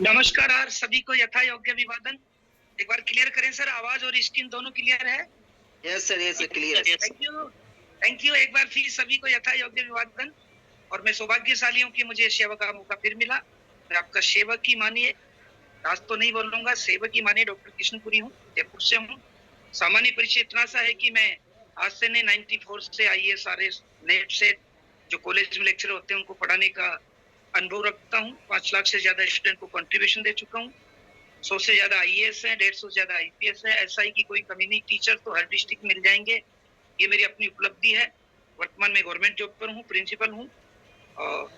नमस्कार यार, सभी को यथा योग्य अभिवादन। एक बार क्लियर करें सर, आवाज और स्क्रीन दोनों क्लियर है? यस सर क्लियर है। Thank you. एक बार फिर सभी को यथा योग्य अभिवादन। और मैं सौभाग्यशाली हूँ कि मुझे सेवा का मौका फिर मिला। मैं आपका सेवक ही मानिए, राज तो नहीं बोलूंगा, सेवक ही मानिए। डॉक्टर कृष्णपुरी हूँ, जयपुर से हूँ। सामान्य परिचय इतना सा है कि मैं आज से नहीं 94 से IAS RS नेट से जो कॉलेज में लेक्चर होते हैं उनको पढ़ाने का अनुभव रखता हूँ। 5 लाख से ज्यादा स्टूडेंट को कंट्रीब्यूशन दे चुका हूँ। 100 से ज्यादा IAS है, 150 से ज्यादा IPS है। SI की कोई कमी नहीं, टीचर तो हर डिस्ट्रिक्ट मिल जाएंगे। ये मेरी अपनी उपलब्धि है। वर्तमान में गवर्नमेंट जॉब पर हूँ, प्रिंसिपल हूँ, और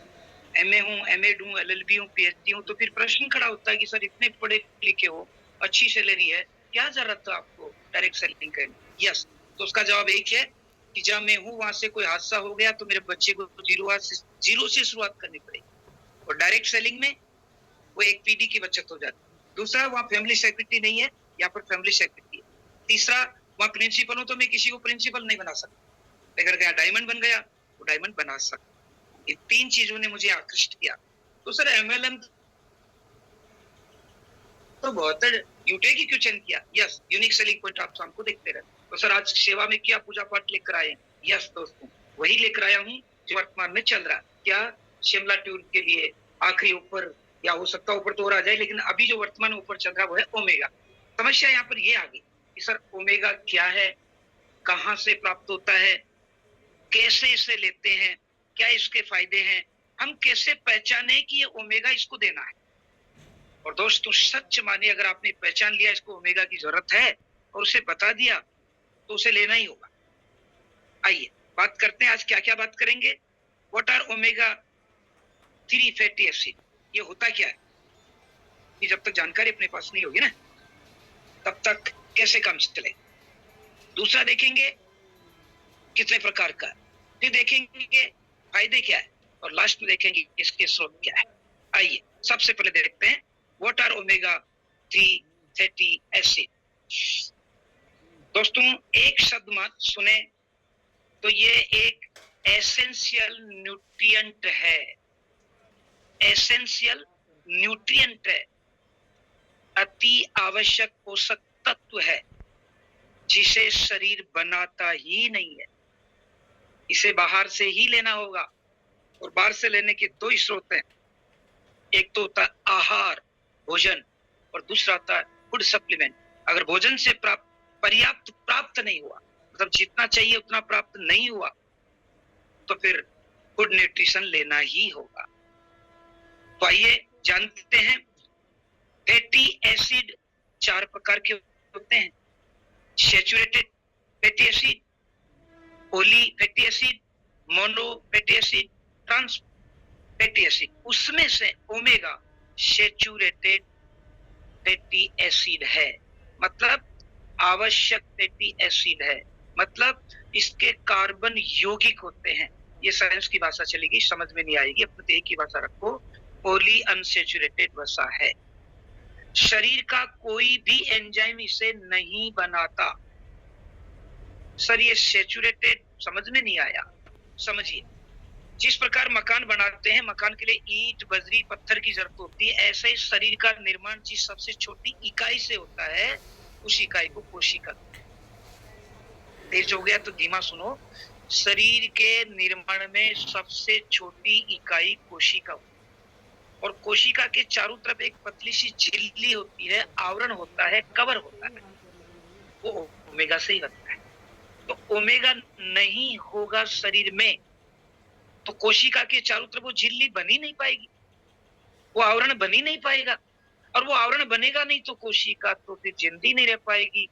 MA हूँ, MAd हूँ, LLB हूँ, PhD हूँ। तो फिर प्रश्न खड़ा होता है कि सर इतने पढ़े लिखे हो, अच्छी सैलरी है, क्या जरूरत है आपको डायरेक्ट सेलिंग करने? यस, तो उसका जवाब एक है कि जब मैं हूँ वहां से कोई हादसा हो गया तो मेरे बच्चे को जीरो से शुरुआत करनी पड़ेगी। और डायरेक्ट सेलिंग में वो एक पीढ़ी की बचत हो जाती है। दूसरा, वहाँ फैमिली सेक्रेटरी नहीं है, यहाँ पर फैमिली सेक्रेटरी है। तीसरा, वहाँ प्रिंसिपल हो तो मैं किसी को प्रिंसिपल नहीं बना सकता, अगर गया डायमंड बन गया तो डायमंड बना सकता। ये 3 चीजों ने मुझे आकृष्ट किया। तो सर MLM तो बहुत है, यूटे की क्यों चयन किया? यस, यूनिक सेलिंग पॉइंट आप शाम को देखते रहे। तो सर आज सेवा में क्या पूजा पाठ लेकर आए? यस दोस्तों, वही लेकर आया हूँ जो वर्तमान में चल रहा है। क्या? शिमला टूर के लिए आखिरी ऊपर, या हो सकता है ऊपर तो और आ जाए, लेकिन अभी जो वर्तमान ऊपर चल रहा है वो है ओमेगा। समस्या यहाँ पर ये आ गई कि सर ओमेगा क्या है, कहाँ से प्राप्त होता है, कैसे इसे लेते हैं, क्या इसके फायदे हैं, हम कैसे पहचाने कि ये ओमेगा इसको देना है? और दोस्तों सच मानिए, अगर आपने पहचान लिया इसको ओमेगा की जरूरत है और उसे बता दिया तो उसे लेना ही होगा। आइए बात करते हैं, आज क्या क्या बात करेंगे। What are omega 3 fatty acid, ये होता क्या है? कि जब तक जानकारी अपने पास नहीं होगी ना, तब तक कैसे काम चले। दूसरा देखेंगे कितने प्रकार का, फिर देखेंगे फायदे क्या है, और लास्ट में देखेंगे इसके स्रोत क्या है। आइए सबसे पहले देखते हैं what are omega 3 fatty acid. दोस्तों एक शब्द मत सुने तो ये एक एसेंशियल न्यूट्रिएंट है। एसेंशियल न्यूट्रिएंट है, अति आवश्यक पोषक तत्व है, जिसे शरीर बनाता ही नहीं है। इसे बाहर से ही लेना होगा, और बाहर से लेने के 2 ही स्रोत हैं। एक तो होता है आहार, भोजन, और दूसरा होता है फूड सप्लीमेंट। अगर भोजन से पर्याप्त प्राप्त नहीं हुआ, मतलब जितना चाहिए उतना प्राप्त नहीं हुआ, तो फिर फूड न्यूट्रिशन लेना ही होगा। तो आइए जानते हैं। फैटी एसिड 4 प्रकार के होते हैं। Saturated fatty acid, poly fatty acid, mono fatty acid, trans fatty acid. उसमें से ओमेगा सैचुरेटेड फैटी एसिड है, मतलब आवश्यक फैटी एसिड है, मतलब इसके कार्बन यौगिक होते हैं। ये साइंस की भाषा चलेगी, समझ में नहीं आएगी, अपने एक ही भाषा रखो। पॉली अनसैचुरेटेड वसा है। शरीर का कोई भी एंजाइम इसे नहीं बनाता। सर ये सैचुरेटेड समझ में नहीं आया, समझिए। जिस प्रकार मकान बनाते हैं, मकान के लिए ईंट, बजरी, पत्थर की जरूरत होती है, ऐसे ही शरीर का निर्माण जिस सबसे छोटी इकाई से होता है, उस इकाई को कोशिका। तेज हो गया तो धीमा सुनो। शरीर के निर्माण में सबसे छोटी इकाई कोशिका होती है, और कोशिका के चारों तरफ एक पतली सी झिल्ली होती है, आवरण होता है, कवर होता है, वो ओमेगा से ही बनता है। तो ओमेगा नहीं होगा शरीर में तो कोशिका के चारों तरफ वो झिल्ली बनी नहीं पाएगी, वो आवरण बनी नहीं पाएगा, और वो आवरण बनेगा नहीं तो कोशिका तो फिर जिंदी नहीं रह पाएगी,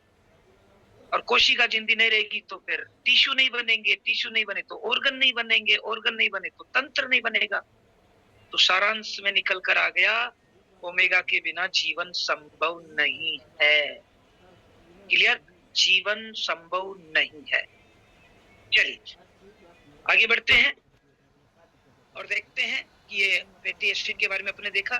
और कोशिका जिंदी नहीं रहेगी तो फिर टिश्यू नहीं बनेंगे, टिश्यू नहीं बने तो ऑर्गन नहीं बनेंगे, ऑर्गन नहीं बने तो तंत्र नहीं बनेगा। तो सारांश में निकल कर आ गया, ओमेगा के बिना जीवन संभव नहीं है। क्लियर? जीवन संभव नहीं है। चलिए आगे बढ़ते हैं और देखते हैं कि ये फैटी एसिड के बारे में अपने देखा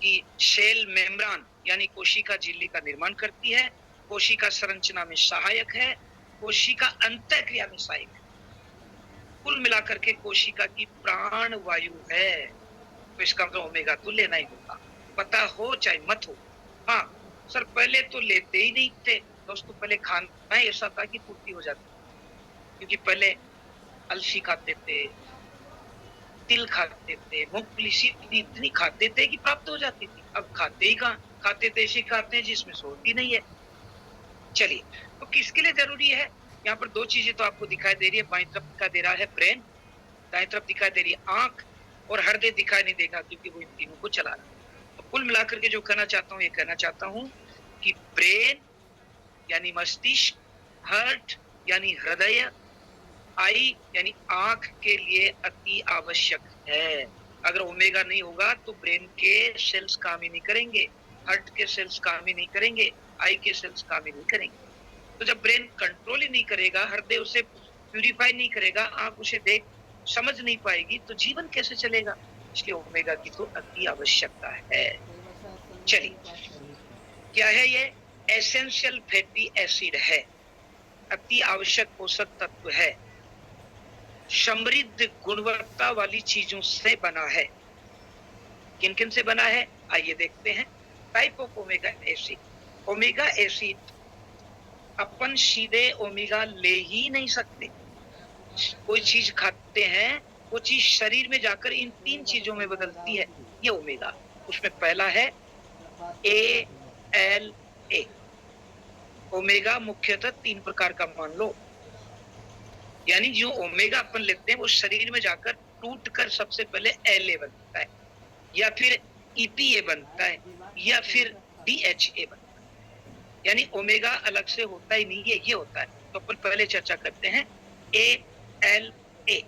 कि सेल मेम्ब्रान यानी कोशिका झिल्ली का निर्माण करती है, कोशिका संरचना में सहायक है, कोशिका अंतःक्रिया में सहायक है। कुल मिलाकर के कोशिका की प्राण वायु है। तो इसका मतलब ओमेगा तो लेना ही होगा, पता हो चाहे मत हो। हाँ सर, पहले तो लेते ही नहीं थे दोस्तों, पहले खाना ही ऐसा था कि पूर्ति हो जाती, क्योंकि पहले अलसी खाते थे, तिल खाते थे, मूंगफली सीधी इतनी खाते थे कि प्राप्त हो जाती थी। अब खाते ही कहाँ, खाते तो ऐसे खाते हैं जिसमें से होती नहीं है। चलिए, तो किसके लिए जरूरी है? यहाँ पर दो चीजें तो आपको दिखाई दे रही है, बाईं तरफ दिखाई दे रहा है ब्रेन, दाईं तरफ दिखाई दे रही है आंख, और हृदय दिखाई नहीं देगा क्योंकि वो इन तीनों को चला रहा है। तो कुल मिलाकर के जो कहना चाहता हूँ, ये कहना चाहता हूँ कि ब्रेन यानी मस्तिष्क, हार्ट यानी हृदय, आई यानी आंख के लिए अति आवश्यक है। अगर ओमेगा नहीं होगा तो ब्रेन के सेल्स काम ही नहीं करेंगे, हार्ट के सेल्स काम ही नहीं करेंगे, आई के सेल्स काम ही नहीं करेंगे। तो जब ब्रेन कंट्रोल ही नहीं करेगा, हृदय उसे प्यूरिफाई नहीं करेगा, आंख उसे देख समझ नहीं पाएगी, तो जीवन कैसे चलेगा? इसलिए ओमेगा की तो अति आवश्यकता है। चलिए, क्या है ये? एसेंशियल फैटी एसिड है, अति आवश्यक पोषक तत्व है, समृद्ध गुणवत्ता वाली चीजों से बना है। किन किन से बना है आइए देखते हैं। Type of omega acid. Omega acid अपन सीधे ओमेगा ले ही नहीं सकते। कोई चीज खाते हैं, वो चीज शरीर में जाकर इन तीन चीजों में बदलती है, ये ओमेगा। उसमें पहला है ALA। ओमेगा मुख्यतः तीन प्रकार का मान लो, यानी जो ओमेगा अपन लेते हैं वो शरीर में जाकर टूट कर सबसे पहले LA बनता है, या फिर EPA बनता है, या फिर DHA बनता है। यानी ओमेगा अलग से होता ही नहीं है, ये होता है। तो अपन पहले चर्चा करते हैं ALA।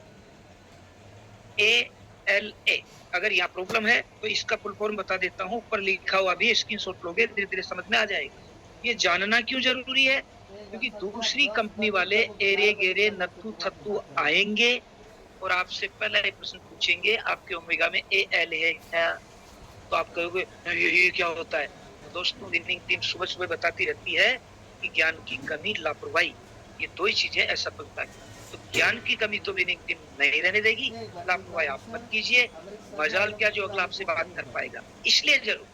ALA अगर यहाँ प्रॉब्लम है तो इसका फुल फॉर्म बता देता हूँ, ऊपर लिखा हुआ भी स्क्रीनशॉट लोगे, धीरे धीरे समझ में आ जाएगा। ये जानना क्यों जरूरी है? क्योंकि दूसरी कंपनी वाले एरे गेरे नत्थु थत्तु आएंगे और आपसे पहला एक प्रश्न पूछेंगे, आपके ओमेगा में ALA है क्या? तो आप कहोगे ये क्या होता है? दोस्तों, विनिंग टीम सुबह सुबह बताती रहती है कि ज्ञान की कमी, लापरवाही, ये दो ही चीजें असफलता है। तो ज्ञान की कमी तो विनिंग टीम नहीं रहने देगी, लापरवाही आप मत कीजिए। मजाल क्या जो अगला आपसे बात कर पाएगा, इसलिए जरूर,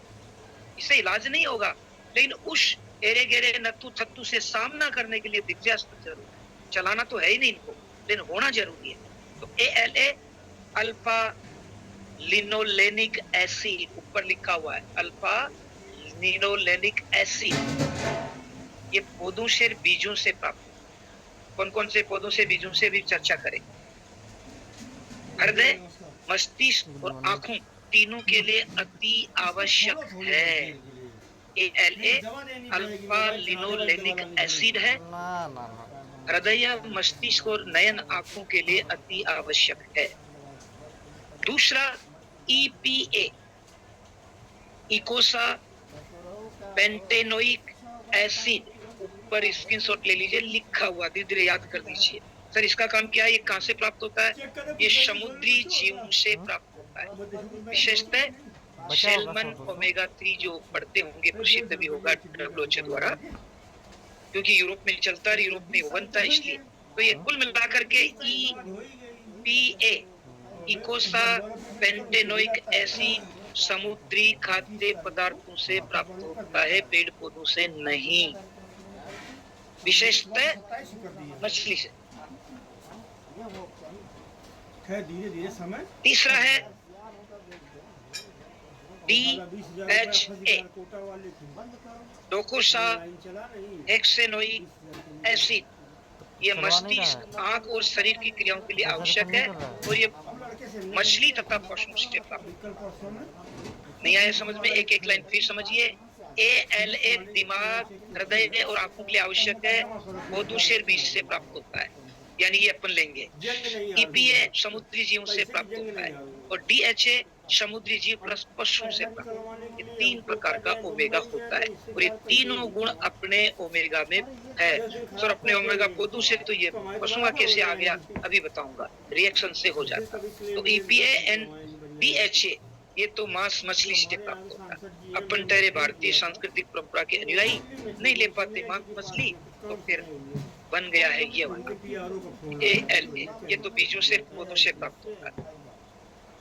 इससे इलाज नहीं होगा, लेकिन उस एरे गेरे नत्थु थत्तु से सामना करने के लिए दिव्यास्त्र जरूर है। चलाना तो है ही नहीं इनको, लेकिन होना जरूरी है। तो ALA अल्फा लिनोलेनिक एसिड, ऊपर लिखा हुआ है अल्फा लिनोलेनिक एसिड। ये पौधों से, बीजों से प्राप्त। कौन कौन से पौधों से, बीजों से भी चर्चा करें। हृदय, मस्तिष्क और आंखों तीनों के लिए अति आवश्यक है। ALA अल्फा लिनोलेनिक एसिड है, हृदय, मस्तिष्क और नयन आंखों के लिए अति आवश्यक है। दूसरा EPA इकोसा पेंटेनोइक एसिड, ऊपर स्क्रीनशॉट ले लीजिए, लिखा हुआ, धीरे धीरे याद कर लीजिए। सर इसका काम क्या है, ये कहां से प्राप्त होता है? ये समुद्री जीवों से प्राप्त होता है। विशेषतः सैल्मन ओमेगा 3 जो पढ़ते होंगे, प्रसिद्ध भी होगा WHO द्वारा, क्योंकि यूरोप में चलता है, यूरोप में बनता है, इसलिए। तो ये कुल मिलाकर के EPA इकोसा पेंटेनोइक एसिड समुद्री खाद्य पदार्थों से प्राप्त होता है, पेड़ पौधों से नहीं, विशेषतः मछली से। तीसरा है DHA डोकोसा हेक्सेनोइक एसिड। ये मस्तिष्क, आंख और शरीर की क्रियाओं के लिए आवश्यक है, और ये मछली तथा पशुओं से प्राप्त। नहीं आया समझ में? एक एक लाइन फिर समझिए। ALA दिमाग, हृदय और आंखों के लिए आवश्यक है, पौधों से, बीज से प्राप्त होता है, यानी ये अपन लेंगे। EPA समुद्री जीवों से प्राप्त होता है, और DHA समुद्री जीव प्लस पशु से प्राप्त। ये तीन प्रकार का ओमेगा होता है, और ये तीनों गुण अपने ओमेगा में है। सर अपने ओमेगा पौधों से, तो ये पशुओं कैसे आ गया अभी बताऊंगा, रिएक्शन से हो जाता। तो EPA एंड DHA ये तो मांस मछली से प्राप्त होता है। अपन ठहरे भारतीय सांस्कृतिक परंपरा के अनुयायी, नहीं ले पाते मांस मछली, तो फिर बन गया है ये वाला ALA। ये तो बीजों से, पौधों से प्राप्त होता है।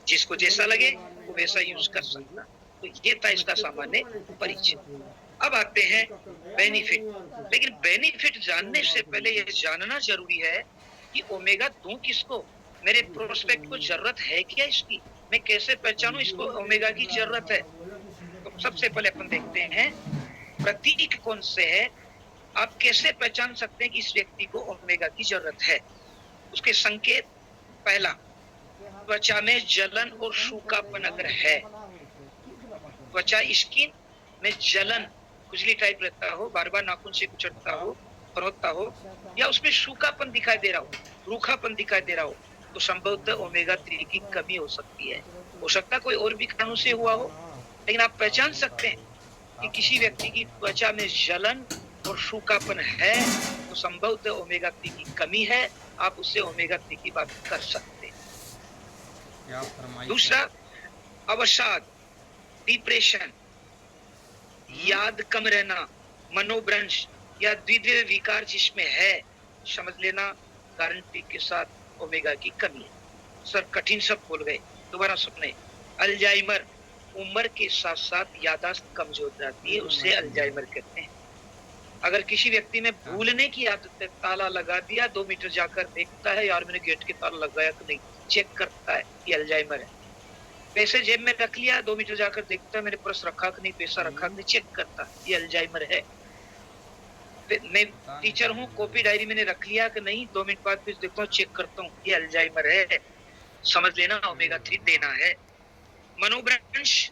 जिसको जैसा लगे वो वैसा यूज कर सकता। तो ये था इसका सामान्य परिचय। अब आते हैं बेनिफिट। लेकिन बेनिफिट जानने से पहले ये जानना जरूरी है कि ओमेगा दूं किसको, मेरे प्रोस्पेक्ट को जरूरत है क्या इसकी, मैं कैसे पहचानूं इसको ओमेगा की जरूरत है। तो सबसे पहले अपन देखते हैं प्रतीक कौन से है, आप कैसे पहचान सकते हैं कि इस व्यक्ति को ओमेगा की जरूरत है। उसके संकेत, पहला, त्वचा में जलन और सूखापन अगर है, त्वचा स्किन में जलन खुजली टाइप रहता हो, बार बार नाखून से कुचलता हो, फरोता हो, या उसमें सूखापन दिखाई दे रहा हो, रूखापन दिखाई दे रहा हो, तो संभवतः ओमेगा 3 की कमी हो सकती है। हो सकता कोई और भी कारणों से हुआ हो, लेकिन आप पहचान सकते हैं कि किसी व्यक्ति की त्वचा में जलन और सूखापन है तो संभवतः ओमेगा 3 की कमी है, आप उससे ओमेगा 3 की बात कर सकते हैं। दूसरा, अवसाद, डिप्रेशन, याद कम रहना, मनोभ्रंश या द्वितीय विकार जिसमें है, समझ लेना गारंटी के साथ ओमेगा की कमी है। सर कठिन शब्द बोल गए, दोबारा सुने। अल्जाइमर, उम्र के साथ साथ याददाश्त कमजोर जाती है, उससे अल्जाइमर कहते हैं। अगर किसी व्यक्ति में भूलने की आदत है, ताला लगा दिया, 2 मीटर जाकर देखता है, यार मैंने गेट के ताला लगाया कि नहीं, चेक करता है, ये अल्जाइमर है। पैसे जेब में रख लिया, 2 मीटर जाकर देखता है, मैंने पर्स रखा कि नहीं, पैसा रखा कि नहीं, चेक करता, ये अल्जाइमर है। मैं टीचर हूँ, कॉपी डायरी मैंने रख लिया कि नहीं, 2 मिनट बाद फिर देखता हूँ, चेक करता हूँ, ये अल्जाइमर है। समझ लेना ओमेगा 3 देना है। मनोभ्रंश,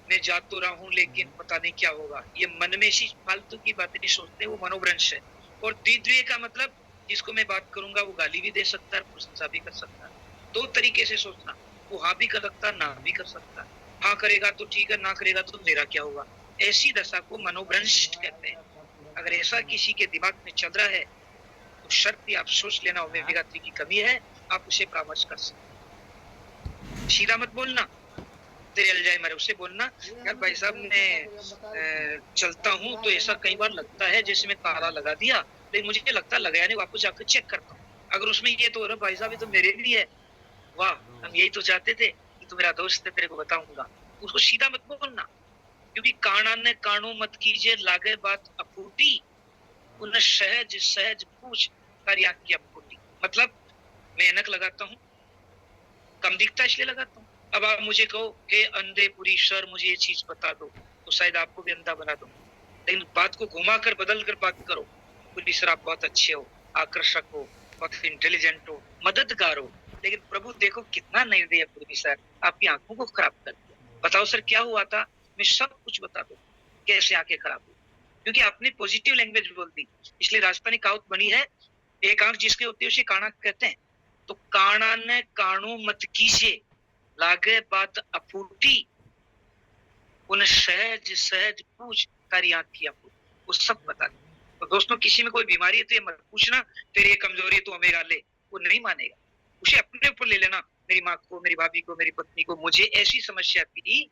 मैं जा तो रहा हूँ लेकिन पता नहीं क्या होगा, ये मन में सी फालतू की बातें नहीं सोचते, वो मनोभ्रंश है। और द्वितीय का मतलब जिसको मैं बात करूंगा वो गाली भी दे सकता है, प्रशंसा भी कर सकता है। 2 तरीके से सोचना, वो हाँ भी कर सकता, ना भी कर सकता। हाँ करेगा तो ठीक है, ना करेगा तो मेरा क्या होगा। ऐसी दशा को मनोभ्रंश कहते हैं। अगर ऐसा किसी के दिमाग में चल रहा है तो शर्त आप सोच लेना ओमेगा 3 की कमी है, आप उसे परामर्श कर सकते। सीधा मत बोलना तेरे अल्जाइमर है, उसे बोलना यार भाई साहब मैं चलता हूँ तो ऐसा कई बार लगता है जैसे मैं ताला लगा दिया, लेकिन मुझे लगता है लगाया नहीं, वापस जाकर चेक करता हूँ। अगर उसमें ये तो भाई साहब ये तो मेरे लिए है, वाह हम यही तो चाहते थे, कि तू मेरा दोस्त है, तेरे को बताऊंगा। उसको सीधा मत बोलना, क्योंकि काना कानो मत कीजिए, लागे बात अफूटी, उन्हें सहज सहज पूछ कार्य की अफूटी। मतलब मैं ऐनक लगाता हूँ, कम दिखता इसलिए लगाता हूँ। अब आप मुझे कहो हे अंधे पुरी सर मुझे ये चीज बता दो, तो शायद आपको भी अंधा बना दो। लेकिन बात को घुमा कर बदल कर बात करो, पुरी सर आप बहुत अच्छे हो, आकर्षक हो, बहुत इंटेलिजेंट हो, मददगार हो, लेकिन प्रभु देखो कितना निर्दयी है पुरी सर, आपकी आंखों को खराब कर दिया। बताओ सर क्या हुआ था, मैं सब कुछ बता दो कैसे आंखें खराब हुई, क्योंकि आपने पॉजिटिव लैंग्वेज बोल दी। इसलिए राजस्थानी कहावत बनी है, एक आंख जिसकी होती है उसे काना कहते हैं। तो काना ने कानो मत कीजिए, लागे बात अफूटी, उन्हें सहज सहज पूछ तारी आंख की अफूट, वो सब बता दे। तो दोस्तों किसी में कोई बीमारी है तो ये मत पूछना तेरी ये कमजोरी है तो ओमेगा ले, वो नहीं मानेगा। उसे अपने ऊपर ले लेना, मेरी माँ को, मेरी भाभी को, मेरी पत्नी को, मुझे ऐसी समस्या थी,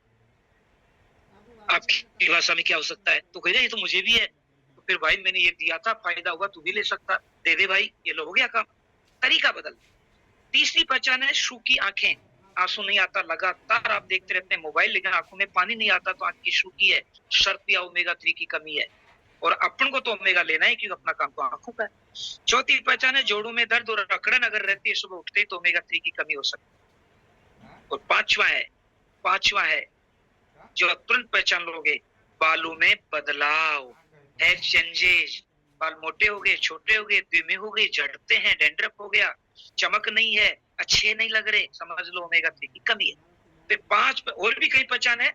आपकी भाषा में क्या हो सकता है, तो कह ये तो मुझे भी है, तो फिर भाई मैंने ये दिया था, फायदा हुआ, तू भी ले सकता, दे दे भाई, ये लो हो गया काम। तरीका बदल। तीसरी पहचान है सूखी आंखें, आंसू नहीं आता, लगातार आप देखते रहते हैं मोबाइल, लेकिन आंखों में पानी नहीं आता, तो आंख की सूखी है, शर्त या ओमेगा 3 की कमी है। और अपन को तो ओमेगा लेना है क्योंकि अपना काम तो आंखों का है। चौथी पहचान है जोड़ों में दर्द और अकड़न अगर रहती है सुबह उठते ही, तो ओमेगा 3 की कमी हो सकती है। और पांचवा है जो तुरंत पहचान लोगे, बालों में बदलाव, हेयर चेंजेस, बाल मोटे हो गए, छोटे हो गए, धीमे हो गए, झड़ते हैं, डैंड्रफ हो गया, चमक नहीं है, अच्छे नहीं लग रहे, समझ लो ओमेगा 3 की कमी है। फिर 5 और भी कई पहचान है,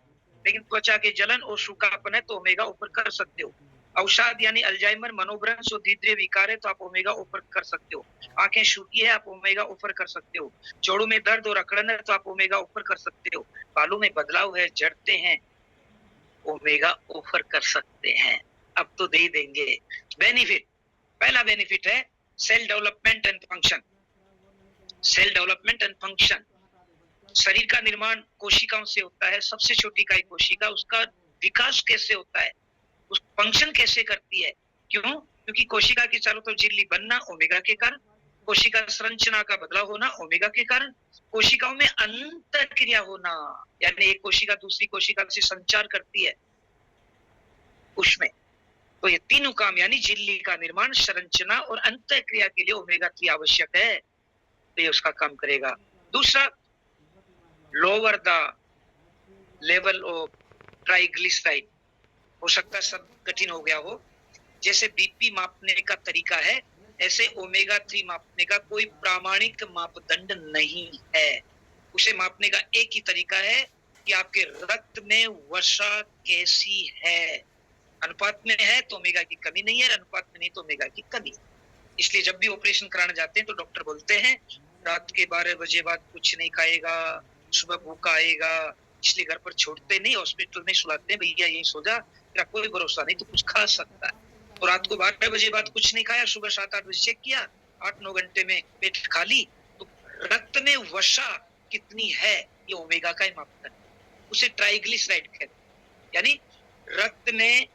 लेकिन त्वचा के जलन और सूखापन है तो ओमेगा ऊपर कर सकते हो। अवसाद यानी अल्जाइमर, मनोभ्रंश और धीरे विकार है तो आप ओमेगा ऊपर कर सकते हो। आंखें सूखी है, आप ओमेगा ऊपर कर सकते हो। जोड़ों में दर्द और अकड़न है तो आप ओमेगा ऊपर कर सकते हो। बालों में बदलाव है, झड़ते हैं, ओमेगा ऊपर कर सकते हैं। अब तो दे देंगे बेनिफिट। पहला बेनिफिट है cell development and function. Cell development and function, शरीर का निर्माण कोशिकाओं से होता है। सबसे छोटी इकाई कोशिका, उसका विकास कैसे होता है, उस फंक्शन कैसे करती है, क्यों? क्योंकि कोशिका के चारों तरफ झिल्ली बनना ओमेगा के कारण, कोशिका संरचना का बदलाव होना ओमेगा के कारण, कोशिकाओं में अंतःक्रिया होना, यानी एक कोशिका दूसरी कोशिका से संचार करती है उसमें, तो ये तीनों काम यानी झिल्ली का निर्माण, संरचना और अंतःक्रिया के लिए ओमेगा 3 आवश्यक है, तो ये उसका काम करेगा। दूसरा, lower the level of triglyceride, हो सकता है सब कठिन हो गया हो, जैसे बीपी मापने का तरीका है, ऐसे ओमेगा 3 मापने का कोई प्रामाणिक मापदंड नहीं है। उसे मापने का एक ही तरीका है कि आपके रक्त में वसा कैसी है, अनुपात में है तो ओमेगा की कमी नहीं है, अनुपात में नहीं तो ओमेगा की कमी। इसलिए जब भी ऑपरेशन कराने जाते हैं तो डॉक्टर बोलते हैं रात के 12 बजे बाद कुछ नहीं खाएगा, सुबह भूखा आएगा, इसलिए घर पर छोड़ते नहीं, हॉस्पिटल में सुलाते हैं, भैया यही सो जा, तेरा कोई भरोसा नहीं, तो कुछ खा सकता है। तो रात को 12 बजे बाद कुछ नहीं खाया, सुबह 7-8 बजे चेक किया, 8-9 घंटे में पेट खाली, तो रक्त में वसा कितनी है, ये ओमेगा का ही मापदंड, उसे ट्राइग्लिसराइड कहते हैं, यानी रक्त में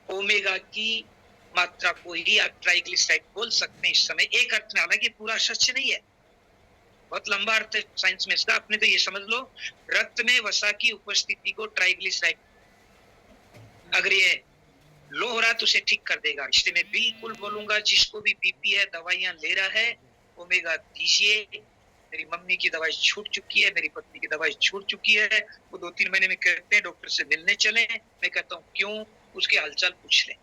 ओमेगा की मात्रा को ही आप ट्राइग्लिसराइड बोल सकते हैं इस समय, एक अर्थ में, हालांकि पूरा सच नहीं है, बहुत लंबा अर्थ है साइंस में इसका, आपने तो ये समझ लो रक्त में वसा की उपस्थिति को ट्राइग्लिसराइड, अगर ये लो हो रहा है तो उसे ठीक कर देगा। इसलिए मैं बिल्कुल बोलूंगा जिसको भी बीपी है, दवाइयां ले रहा है, ओमेगा दीजिए। मेरी मम्मी की दवाई छूट चुकी है, मेरी पत्नी की दवाई छूट चुकी है, वो 2-3 महीने में कहते हैं डॉक्टर से मिलने चले, मैं कहता हूँ क्यों, उसके हालचाल पूछ ले,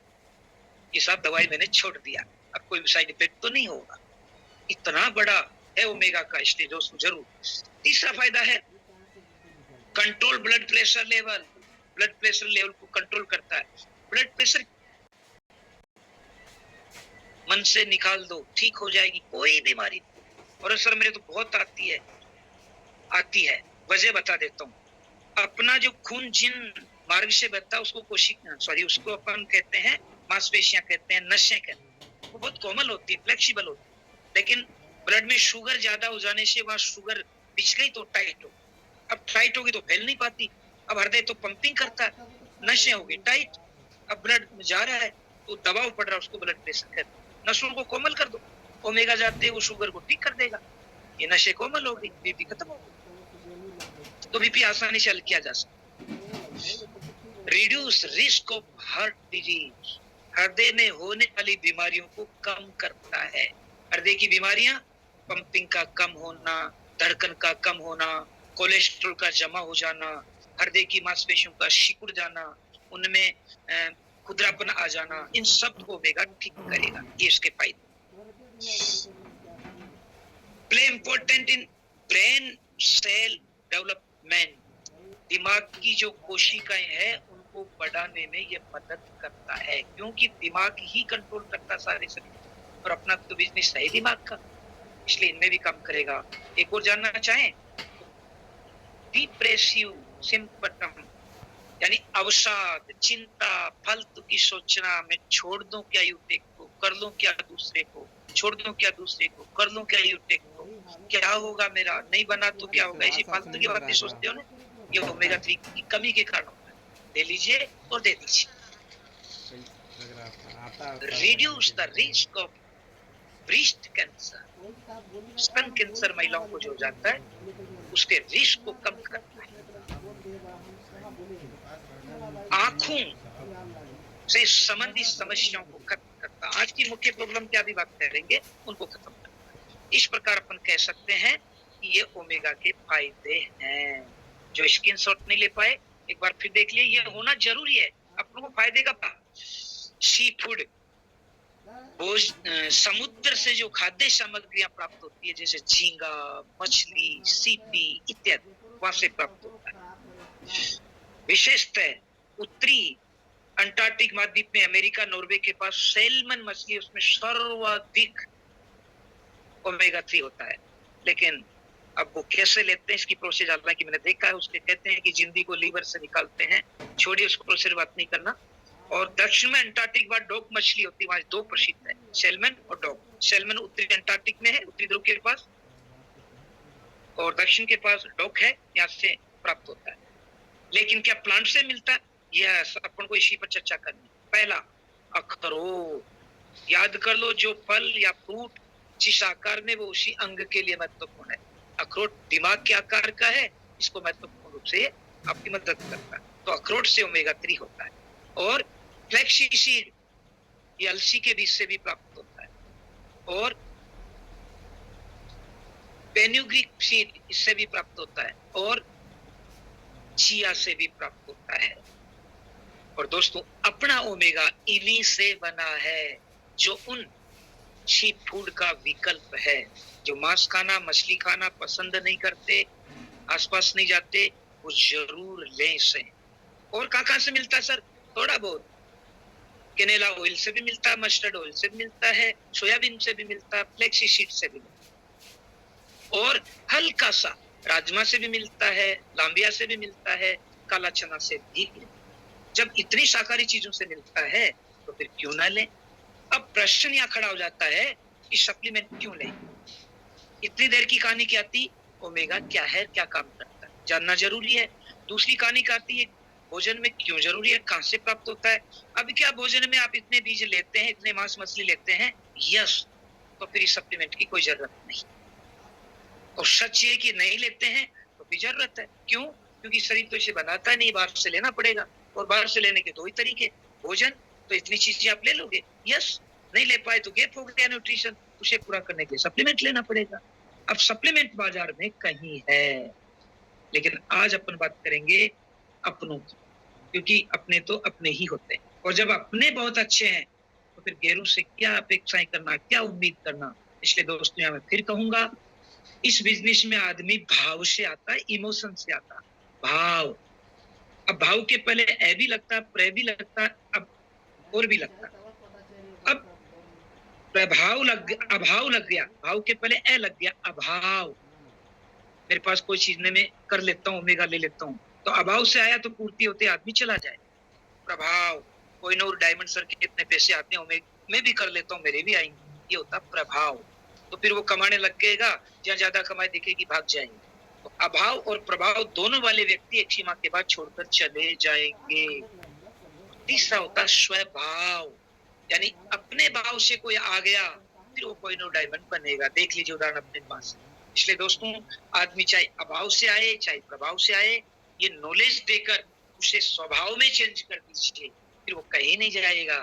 ये सब दवाई मैंने छोड़ दिया, अब कोई साइड इफेक्ट तो नहीं होगा, इतना बड़ा है ओमेगा का, इसलिए दोस्तों जरूर। तीसरा फायदा है control blood pressure level, blood pressure level को कंट्रोल करता है। ब्लड प्रेशर मन से निकाल दो, ठीक हो जाएगी कोई बीमारी। और सर मेरे तो बहुत आती है, वजह बता देता हूँ। अपना जो खून जिन मार्ग से बहता है उसको उसको अपन कहते हैं मांसपेशियां कहते हैं, नसें कहते हैं, वो बहुत कोमल होती है, फ्लेक्सिबल होती है, लेकिन ब्लड में शुगर ज्यादा हो जाने से वहां शुगर बिछ गई तो टाइट हो, अब टाइट होगी तो फैल नहीं पाती, अब हृदय तो पंपिंग करता है, नसें होगी टाइट, अब ब्लड जा रहा है तो दबाव पड़ रहा है, उसको ब्लड प्रेशर कहते हैं। नसों को कोमल कर दो, ओमेगा जाते ही वो शुगर को ठीक कर देगा, ये नशे कोमल हो गई, बीपी खत्म हो गई, तो बीपी आसानी से हल किया जा सकता। Reduce risk of heart disease, हृदय में होने वाली बीमारियों को कम करता है। हृदय की बीमारियां, पंपिंग का कम होना, धड़कन का कम होना, कोलेस्ट्रॉल का जमा हो जाना, हृदय की मांसपेशियों का सिकुड़ जाना, उनमें खुदरापन आ जाना, इन सब को ओमेगा ठीक करेगा, ये इसके फायदे। Play important in brain cell development, दिमाग की जो कोशिकाएं हैं उनको बढ़ाने में ये मदद करता है, क्योंकि दिमाग ही कंट्रोल करता सारे शरीर, और अपना तो बिजनेस है दिमाग का, इसलिए इनमें भी काम करेगा। एक और जानना चाहें, डिप्रेसिव सिम्पटम यानी अवसाद, चिंता, फालतू की सोचना, मैं छोड़ दूं क्या यूटेक को, कर लूं क्या दूसरे को, छोड़ दूं क्या दूसरे को, कर लूं क्या यूटेक को, क्या होगा मेरा, नहीं बना तो क्या होगा, ऐसी फालतू की बातें सोचते हो ना, ये ओमेगा 3 की कमी के कारण होता है। ले लीजिए और दे दीजिए। Reduce the risk of breast cancer, स्तन कैंसर महिलाओं को जो जाता है उसके रिस्क को कम करता है। आंखों से संबंधित समस्याओं को खत्म करता है। आज की मुख्य प्रॉब्लम क्या भी बात करेंगे उनको खत्म करता है। इस प्रकार अपन कह सकते हैं कि ये ओमेगा के फायदे हैं। जो स्क्रीनशॉट नहीं ले पाए एक बार फिर देख लिए, ये होना जरूरी है। अपन को फायदे का सी फूड, समुद्र से जो खाद्य सामग्रियां प्राप्त होती है जैसे झींगा, मछली, सीपी इत्यादि, वहां से प्राप्त होता है। विशेषतः उत्तरी अंटार्कटिक महाद्वीप में अमेरिका, नॉर्वे के पास सैल्मन मछली, उसमें सर्वाधिक ओमेगा 3 होता है। लेकिन अब वो कैसे लेते हैं इसकी प्रोसेस हालांकि मैंने देखा है, उसके कहते हैं कि जिंदी को लीवर से निकालते हैं, छोड़िए उसको प्रोसेस बात नहीं करना। और दक्षिण में अंटार्कटिक बाद डॉग मछली होती है, वहां दो प्रसिद्ध है, सैल्मन और डॉग। सैल्मन उत्तरी अंटार्कटिक में है, उत्तरी ध्रुव के पास, और दक्षिण के पास डॉग है, यहाँ से प्राप्त होता है। लेकिन क्या प्लांट से मिलता है, यह अपन को इसी पर चर्चा करनी। पहला, अखरोट, याद कर लो, जो फल या फ्रूट जिस आकार में वो उसी अंग के लिए महत्वपूर्ण है। अखरोट दिमाग के आकार का है, इसको महत्वपूर्ण रूप से आपकी मदद करता है। तो अखरोट से ओमेगा 3 होता है। और फ्लैक्सी सीड ये अलसी के बीज से भी प्राप्त होता है। और फेनुग्रीक सीड इससे भी प्राप्त होता है। और चिया से भी प्राप्त होता है। और दोस्तों अपना ओमेगा इन्हीं से बना है, जो उन सी फूड का विकल्प है। जो मांस खाना मछली खाना पसंद नहीं करते, आसपास नहीं जाते, वो जरूर लें इसे। और कहाँ से मिलता है सर? थोड़ा बहुत केनेला ऑयल से भी मिलता है, मस्टर्ड ऑयल से भी मिलता है, सोयाबीन से भी मिलता है, फ्लेक्सी सीड से भी मिलता है। और हल्का सा राजमा से भी मिलता है, लांबिया से भी मिलता है, काला चना से भी मिलता है। जब इतनी शाकाहारी चीजों से मिलता है तो फिर क्यों ना लें? अब प्रश्न यहाँ खड़ा हो जाता है कि सप्लीमेंट क्यों लें? इतनी देर की कहानी क्या थी? ओमेगा क्या है, क्या काम करता है, जानना जरूरी है। दूसरी कहानी क्या आती है? भोजन में क्यों जरूरी है, कहां से प्राप्त होता है। अब क्या भोजन में आप इतने बीज लेते हैं, इतने मांस मछली लेते हैं, यस, तो फिर इस सप्लीमेंट की कोई जरूरत नहीं। और सच ये कि नहीं लेते हैं तो भी जरूरत है। क्यों? क्योंकि शरीर तो इसे बनाता नहीं, बाहर से लेना पड़ेगा। और बाहर से लेने के दो ही तरीके, भोजन तो इतनी चीजें आप ले लोगे, यस, नहीं ले पाए तो गैप हो गया न्यूट्रिशन, उसे पूरा करने के लिए सप्लीमेंट लेना पड़ेगा। अब सप्लीमेंट बाजार में कहीं है, लेकिन आज अपन बात करेंगे अपनों की, क्योंकि अपने तो अपने ही होते हैं। और जब अपने बहुत अच्छे हैं तो फिर गैरों से क्या अपेक्षाएं करना, क्या उम्मीद करना। इसलिए दोस्तों यहाँ मैं फिर कहूंगा, इस बिजनेस में आदमी भाव से आता है, इमोशन से आता है। भाव, अब भाव के पहले ए भी लगता है, प्रे भी लगता है, अब और भी लगता है। अब प्रभाव अभाव लग गया, भाव के पहले ए लग गया, अभाव। मेरे पास कोई चीज नहीं, मैं कर लेता हूँ, ओमेगा ले लेता हूँ, तो अभाव से आया तो पूर्ति होते आदमी चला जाए। प्रभाव, कोई नूर डायमंड सर के कितने पैसे आते हैं, मैं भी कर लेता हूँ, मेरे भी आएंगे, ये होता प्रभाव। तो फिर वो कमाने लग गएगा, जहाँ ज्यादा कमाई दिखेगी भाग जाएंगे। तो अभाव और प्रभाव दोनों वाले व्यक्ति एक सीमा के बाद छोड़कर चले जाएंगे। तीसरा होता स्वभाव, यानी अपने भाव से कोई आ गया, फिर वो कोई नो डायमंड बनेगा। देख लीजिए उदाहरण अपने पास। इसलिए दोस्तों आदमी चाहे अभाव से आए चाहे प्रभाव से आए, ये नॉलेज देकर उसे स्वभाव में चेंज कर दीजिए, फिर वो कहीं नहीं जाएगा।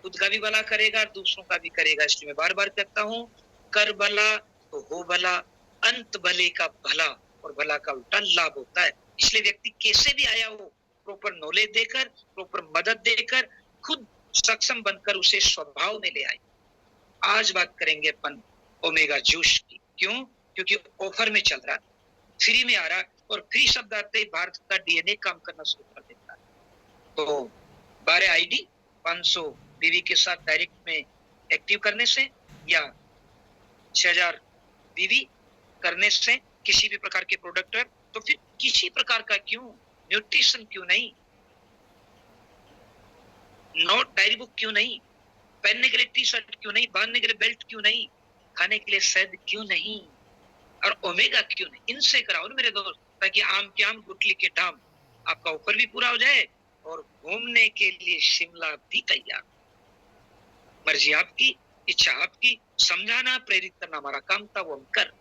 खुद का भी भला करेगा, दूसरों का भी करेगा। इसलिए मैं बार बार कहता हूँ, कर भला तो हो भला, अंत भले का भला, और भला का उल्टा लाभ होता है। इसलिए व्यक्ति कैसे भी आया हो, प्रॉपर नॉलेज देकर, प्रॉपर मदद देकर, खुद सक्षम बनकर उसे स्वभाव में ले आए। आज बात करेंगे अपन ओमेगा जूस की। क्यों? क्योंकि ऑफर में चल रहा है, फ्री में आ रहा है, और फ्री शब्द आते ही भारत का डीएनए काम करना शुरू कर देता है। तो 12 आईडी 500 बीवी के साथ डायरेक्ट में एक्टिव करने से, या 6000 बीवी करने से किसी भी प्रकार के प्रोडक्ट है, तो फिर किसी प्रकार का क्यों, न्यूट्रिशन क्यों नहीं, नोट डायरी बुक क्यों नहीं, पहनने के लिए टी शर्ट क्यों नहीं, बांधने के लिए बेल्ट क्यों नहीं, खाने के लिए शहद क्यों नहीं, और ओमेगा क्यों नहीं। इनसे कराओ ना मेरे दोस्त, ताकि आम के आम गुटली के दाम, आपका ऊपर भी पूरा हो जाए और घूमने के लिए शिमला भी तैयार। मर्जी आपकी, इच्छा आपकी, समझाना प्रेरित करना हमारा काम था, वो हम कर।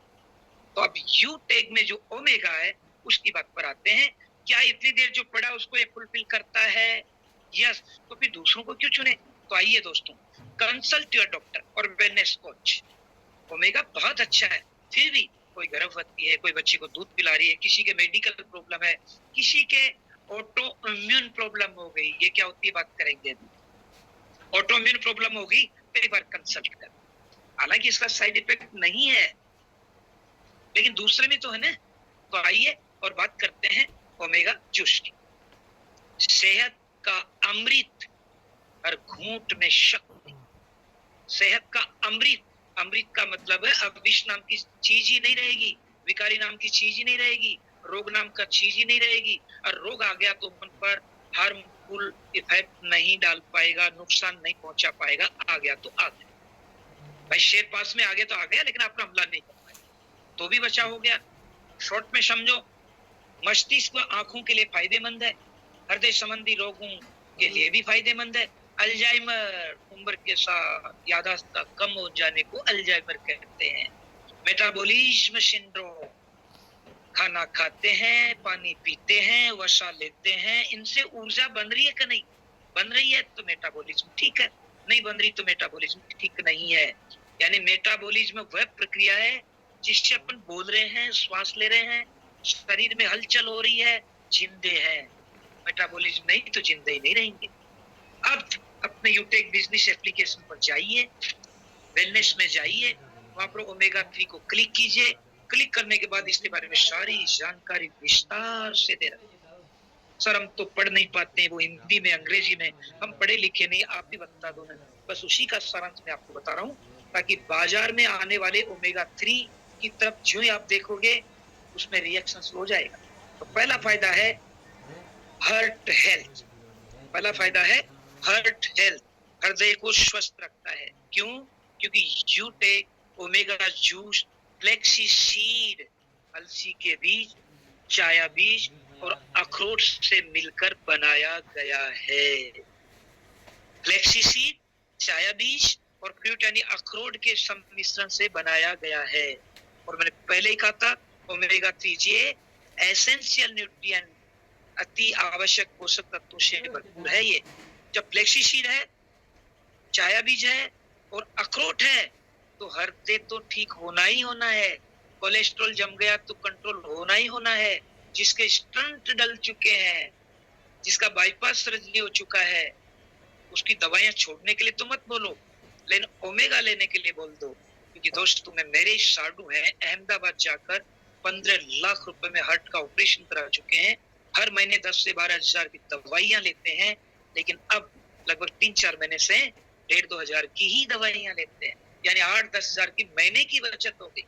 तो अब यू टैग में जो ओमेगा है उसकी बात पर आते हैं। क्या इतनी देर जो पढ़ा उसको ये फुलफिल करता है? यस, तो फिर दूसरों को क्यों चुने? तो आइए दोस्तों, कंसल्ट योर डॉक्टर और वेलनेस कोच। ओमेगा बहुत अच्छा है, फिर भी कोई गर्भवती है, कोई बच्चे को दूध पिला रही है, किसी के मेडिकल प्रॉब्लम है, किसी के ऑटो इम्यून प्रॉब्लम हो गई, ये क्या होती है बात करेंगे अभी। ऑटो इम्यून प्रॉब्लम होगी तो एक बार कंसल्ट कर। हालांकि इसका साइड इफेक्ट नहीं है, लेकिन दूसरे में तो है ना। तो आइए और बात करते हैं ओमेगा जूस की। सेहत का अमृत, हर घूंट में शक्ति। सेहत का अमृत, अमृत का मतलब है अब विष नाम की चीज ही नहीं रहेगी, विकारी नाम की चीज ही नहीं रहेगी, रोग नाम का चीज ही नहीं रहेगी। और रोग आ गया तो उन पर हार्मफुल इफेक्ट नहीं डाल पाएगा, नुकसान नहीं पहुंचा पाएगा। आ गया तो आ गया भाई, शेर पास में आ गया तो आ गया, लेकिन आपका हमला नहीं कर पाएगा तो भी बचा हो गया। शॉर्ट में समझो, मस्तिष्क आंखों के लिए फायदेमंद है, हृदय संबंधी रोगों के लिए भी फायदेमंद है, अल्जाइमर, उम्र के साथ याददाश्त का कम हो जाने को अल्जाइमर कहते हैं। मेटाबॉलिज्म सिंड्रोम, खाना खाते हैं, पानी पीते हैं, वसा लेते हैं, इनसे ऊर्जा बन रही है कि नहीं? बन रही है तो मेटाबॉलिज्म ठीक है, नहीं बन रही तो मेटाबॉलिज्म ठीक नहीं है। यानी मेटाबॉलिज्म वह प्रक्रिया है जिससे अपन बोल रहे हैं, श्वास ले रहे हैं, शरीर में हलचल हो रही है, जिंदे हैं। मेटाबॉलिज्म नहीं तो जिंदे ही नहीं रहेंगे। अब अपने यूटेक बिजनेस एप्लीकेशन पर जाइए, वेलनेस में जाइए, वहां पर ओमेगा 3 को क्लिक कीजिए। क्लिक करने के बाद इसके बारे में सारी जानकारी विस्तार से दे रहा है। सर हम तो पढ़ नहीं पाते हैं, वो हिंदी में अंग्रेजी में, हम पढ़े लिखे नहीं, आप भी बता दो ना। बस उसी का सारांश मैं आपको बता रहा हूँ, ताकि बाजार में आने वाले ओमेगा 3 की तरफ जो ही आप देखोगे उसमें रिएक्शन हो जाएगा। तो पहला फायदा है हार्ट हेल्थ, पहला फायदा है हार्ट हेल्थ, हृदय को स्वस्थ रखता है। क्यों? क्योंकि यूटेक ओमेगा जूस फ्लेक्सी सीड, अलसी के बीज, चाया बीज और अखरोट से मिलकर बनाया गया है। फ्लेक्सी सीड, चाया बीज और फ्रूट यानी अखरोट के सम्मिश्रण से बनाया गया है। और मैंने पहले ही कहा था ओमेगा 3 ये एसेंशियल न्यूट्रिएंट, अति आवश्यक पोषक तत्वों से भरपूर है। ये जब फ्लेक्सी सीड है, चाया बीज है और अखरोट है तो हृदय तो ठीक होना ही होना है। कोलेस्ट्रॉल जम गया तो कंट्रोल होना ही होना है। जिसके स्टंट डल चुके हैं, जिसका बाईपास सर्जरी हो चुका है, उसकी दवाइयां छोड़ने के लिए तो मत बोलो, लेकिन ओमेगा लेने के लिए बोल दो। क्योंकि दोस्तों में मेरे साधु हैं, अहमदाबाद जाकर 15 लाख रुपए में हार्ट का ऑपरेशन करा चुके हैं। हर महीने 10 से 12 हजार की दवाइयां लेते हैं, लेकिन अब लगभग 3-4 महीने से 1,500-2 हजार की ही दवाइयां लेते हैं। यानी 8-10 हजार की महीने की बचत हो गई।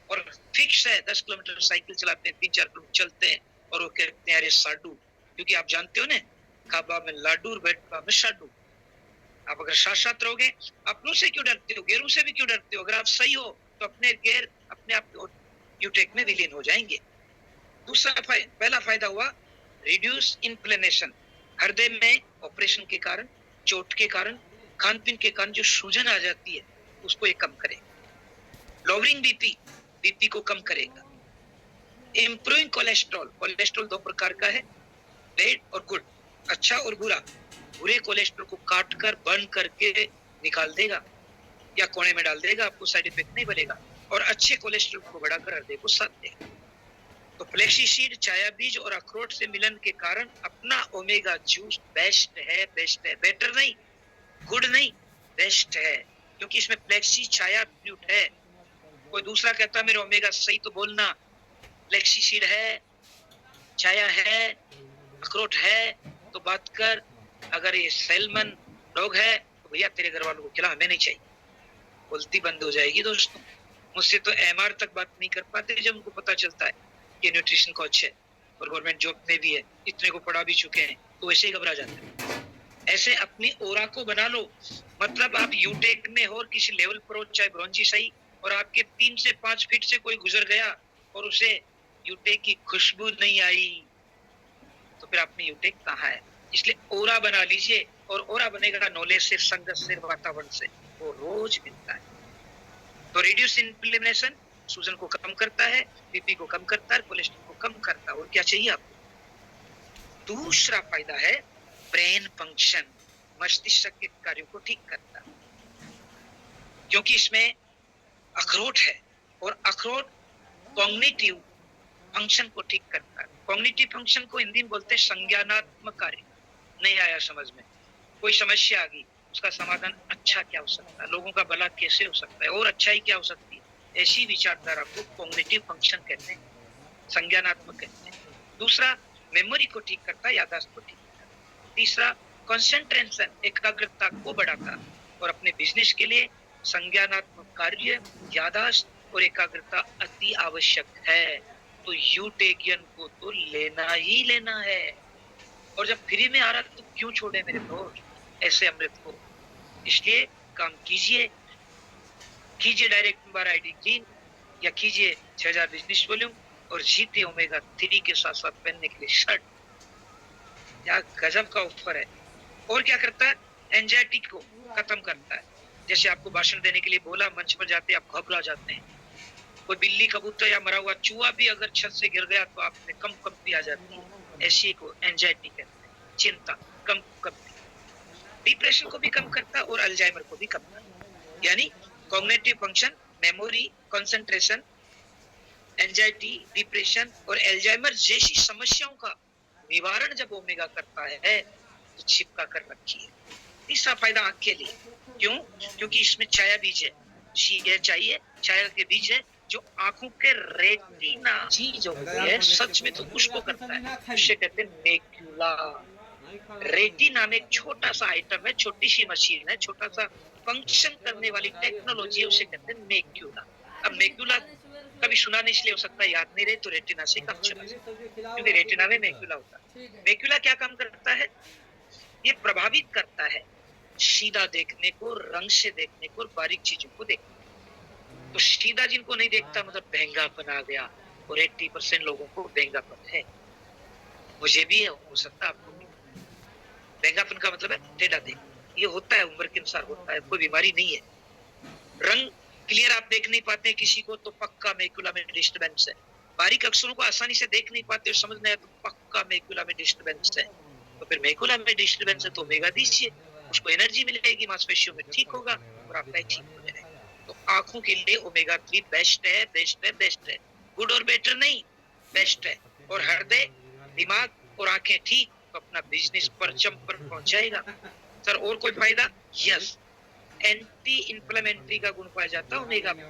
और फिक्स है, 10 किलोमीटर साइकिल चलाते हैं, 3-4 किलोमीटर चलते हैं और वो कहते हैं अरे साडू, क्योंकि आप जानते हो ना, खाबा में लाडू और बैठबा में साडू। आप अगर साथ साथ रहोगे, अपनों से क्यों डरते हो, गैरों से भी क्यों डरते हो? अगर आप सही हो तो अपने गैर अपने आप यूटेक में विलीन हो जाएंगे। दूसरा पहला फायदा हुआ रिड्यूस इन्फ्लेमेशन, हृदय में ऑपरेशन के कारण, चोट के कारण, खान पीन के कारण जो सूजन आ जाती है उसको ये कम करेगा। लोअरिंग बीपी, बीपी को कम करेगा। इम्प्रूविंग कोलेस्ट्रॉल, कोलेस्ट्रॉल 2 प्रकार का है, बैड और गुड, अच्छा और बुरा। बुरे कोलेस्ट्रॉल को काट कर बर्न करके निकाल देगा या कोने में डाल देगा, आपको साइड इफेक्ट नहीं बनेगा। और अच्छे कोलेस्ट्रॉल को बढ़ाकर हृदय को साथ देगा। तो फ्लेक्सी सीड, चाया बीज और अखरोट से मिलन के कारण अपना ओमेगा जूस बेस्ट है, बेस्ट है, बेटर नहीं, गुड नहीं, बेस्ट है। क्योंकि इसमें फ्लेक्सी चाया फ्रूट है। कोई दूसरा कहता मेरे ओमेगा सही तो बोलना, फ्लेक्सी सीड है, चाया है, अखरोट है तो बात कर। अगर ये सैल्मन डॉग है तो भैया तेरे घर वालों को खिला, हमें नहीं चाहिए। बोलती बंद हो जाएगी दोस्तों। मुझसे तो एमआर तक बात नहीं कर पाते जब उनको पता चलता है कि न्यूट्रिशन कोच है और गवर्नमेंट जॉब में भी है, इतने को पढ़ा भी चुके हैं, तो वैसे ही घबरा जाते हैं। ऐसे अपनी ओरा को बना लो। मतलब आप यूटेक में हो और किसी लेवल पर हो, चाहे ब्रॉन्जी सही, और आपके 3 से 5 फीट से कोई गुजर गया और उसे यूटेक की खुशबू नहीं आई तो फिर आपने यूटेक कहा है। इसलिए ओरा बना लीजिए, और ओरा बनेगा नॉलेज से, संगत से, वातावरण से, वो रोज मिलता है। तो रिड्यूस इन्फ्लेमेशन, सूजन को कम करता है, बीपी को कम करता है, कोलेस्ट्रॉल को कम करता है। और क्या चाहिए आपको? दूसरा फायदा है ब्रेन फंक्शन, मस्तिष्क के कार्यों को ठीक करता है। क्योंकि इसमें अखरोट है और अखरोट कॉग्निटिव फंक्शन को ठीक करता है। कॉग्निटिव फंक्शन को हिंदी में बोलते हैं संज्ञानात्मक कार्य। नहीं आया समझ में? कोई समस्या आ गई, उसका समाधान अच्छा क्या हो सकता है, लोगों का भला कैसे हो सकता है और अच्छाई क्या हो सकती है, ऐसी विचारधारा को कॉग्निटिव फंक्शन कहते हैं, संज्ञानात्मक कहते हैं। दूसरा मेमोरी को ठीक करता है, याददाश्त को ठीक करता है। तीसरा कंसंट्रेशन, एकाग्रता को बढ़ाता है। और अपने बिजनेस के लिए संज्ञानात्मक कार्य, याददाश्त और एकाग्रता अति आवश्यक है। तो यूटेकियन को तो लेना ही लेना है। और जब फ्री में आ रहा तो क्यों छोड़े मेरे दोस्त ऐसे अमृत को? इसलिए काम कीजिए, कीजिए डायरेक्ट नंबर आईडी ग्रीन या कीजिए 6000 बिजनेस वॉल्यूम और जीते ओमेगा 3 के साथ साथ पहनने के लिए शर्ट। क्या गजब का ऑफर है। और क्या करता है? एंजाइटी को खत्म करता है। जैसे आपको भाषण देने के लिए बोला, मंच पर जाते आप घबरा जाते हैं। कोई बिल्ली, कबूतर या मरा हुआ चूहा भी अगर छत से गिर गया तो आप में कंपी आ जाती है। ऐसी को एंजाइटी कहते हैं, चिंता, कंपी। डिप्रेशन को भी कम करता है और अल्जाइमर को भी कम करता है। यानी cognitive function, memory, concentration, anxiety, depression और अल्जाइमर जैसी समस्याओं का निवारण जब ओमेगा करता है तो छिपका कर रखी है। तीसरा फायदा आंख के लिए। क्यों? क्योंकि इसमें छाया बीज है। चाहिए छाया के बीज है जो आंखों के रेटिना चीज होती है, सच में तो उसको करता है। उसे कहते हैं मेक्यूला। रेटिना में एक छोटा सा आइटम है, छोटी सी मशीन है, छोटा सा फंक्शन करने वाली टेक्नोलॉजी है, उसे कहते हैं मेक्यूला। अब मेक्यूला कभी सुना नहीं, इसलिए हो सकता है याद नहीं रहे, तो रेटिना से कम चला क्योंकि रेटिना में मेक्यूला होता है। मेक्यूला क्या काम करता है? ये प्रभावित करता है सीधा देखने को, रंग से देखने को और बारीक चीजों को देखने को। तो सीधा जिनको नहीं देखता मतलब बहंगापन आ गया, और 80% लोगों को बहंगापन है। मुझे भी है, हो सकता है आपको भी। बहंगापन का मतलब है टेढ़ा देख। ये होता है, उम्र के अनुसार होता है, कोई बीमारी नहीं है। रंग क्लियर आप देख नहीं पाते किसी को तो पक्का मेक्यूला में डिस्टर्बेंस है। बारीक अक्षरों को आसानी से देख नहीं पाते और समझ नहीं आया तो पक्का मेक्यूला में डिस्टर्बेंस है। तो फिर मेक्यूला में डिस्टर्बेंस है तो ओमेगा दीजिए, उसको एनर्जी मिलेगी, मांसपेशियों में ठीक होगा और आपका ठीक हो जाएगा। तो आंखों के लिए ओमेगा 3 बेस्ट है, बेस्ट है, बेस्ट है। गुड और बेटर नहीं, बेस्ट है। और हृदय, दिमाग और आंखें ठीक तो अपना बिजनेस परचम पर पहुंच जाएगा। सर और कोई फायदा? यस, एंटी इंफ्लेमेटरी का गुण पाया जाता है ओमेगा में,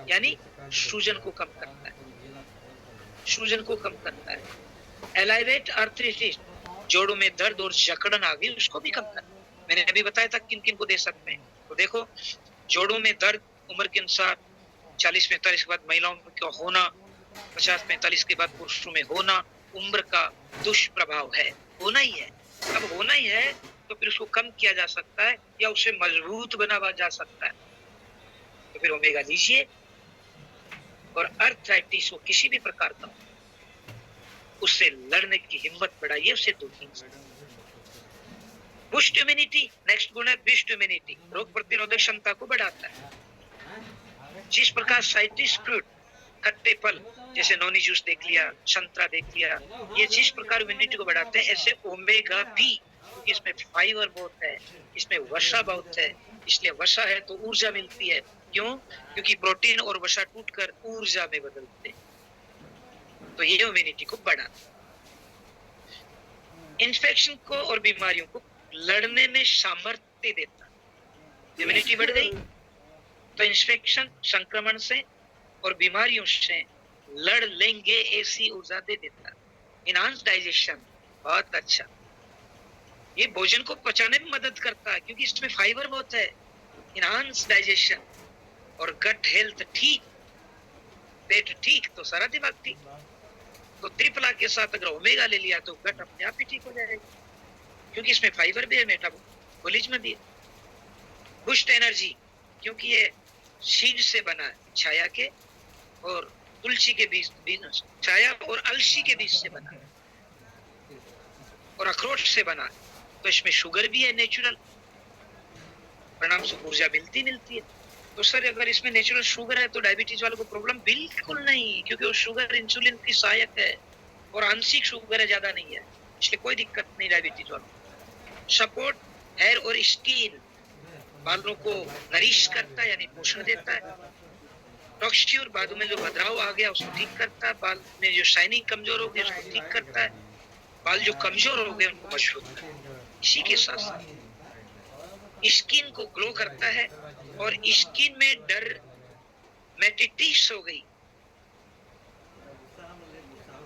यानी सूजन को कम करता है, सूजन को कम करता है। एलाइवेट आर्थराइटिस, जोड़ों में दर्द और जकड़न आ गई, उसको भी कम करता है। मैंने अभी बताया था किन किन को दे सकते हैं। तो देखो, जोड़ों में दर्द उम्र के अनुसार 40-45 के बाद महिलाओं में होना, 50-45 के बाद पुरुषों में होना, उम्र का दुष्प्रभाव है, होना ही है। अब होना ही है तो फिर उसको कम किया जा सकता है या उसे मजबूत बनाया जा सकता है। तो फिर ओमेगा लीजिए। और अर्थराइटिस हो किसी भी प्रकार का, उससे लड़ने की हिम्मत बढ़ाइए, उससे दूर। बूस्ट इम्यूनिटी, नेक्स्ट गुण है बूस्ट इम्यूनिटी, रोग प्रतिरोधक क्षमता को बढ़ाता है। जिस प्रकार साइट्रस फ्रूट, खट्टे फल जैसे नोनी जूस देख लिया, संतरा देख लिया, ये जिस प्रकार इम्यूनिटी को बढ़ाते हैं, ऐसे ओमेगा भी, क्योंकि इसमें फाइबर बहुत है, इसमें वसा बहुत है, इसलिए वसा है तो ऊर्जा मिलती है। क्यों? क्योंकि प्रोटीन और वसा टूटकर ऊर्जा में बदलते हैं। तो ये इम्यूनिटी को बढ़ाता है। इन्फेक्शन को और बीमारियों को लड़ने में सामर्थ्य देता है। इम्यूनिटी बढ़ गई तो इन्फेक्शन, संक्रमण से और बीमारियों से लड़ लेंगे, ऐसी ऊर्जा दे देता है। इनहांस डाइजेशन, बहुत अच्छा। ये भोजन को पचाने में मदद करता है क्योंकि इसमें फाइबर बहुत है। इनहांस डाइजेशन और गट हेल्थ ठीक, पेट ठीक तो सारा दिमाग ठीक। तो त्रिफला के साथ अगर ओमेगा ले लिया तो गट अपने आप ही ठीक हो जाएगा, क्योंकि इसमें फाइबर भी है, मेटाबॉलिज्म भी है। बूस्ट एनर्जी, क्योंकि ये सीड से बना है, छाया के और तुलसी के बीज, छाया और अलसी के बीज से बना है और अखरोट से बना है, तो इसमें शुगर भी है नेचुरल, परिणाम से ऊर्जा मिलती है। तो सर अगर इसमें नेचुरल शुगर है तो डायबिटीज वालों को प्रॉब्लम बिल्कुल नहीं, क्योंकि वो शुगर इंसुलिन की सहायक है और आंशिक शुगर है, ज्यादा नहीं है, इसलिए कोई दिक्कत नहीं डायबिटीज वालों। सपोर्ट हेयर और स्किन, बालों को नरिश करता है यानी पोषण देता है। टॉक्सच्यूर, बालों में जो बदलाव आ गया उसको ठीक करता है। बाल में जो शाइनिंग कमजोर हो गई उसको ठीक करता है। बाल जो कमजोर हो गए उनको मजबूत करता है। इसी के साथ साथ स्किन को ग्लो करता है और स्किन में डर्मेटाइटिस हो गई,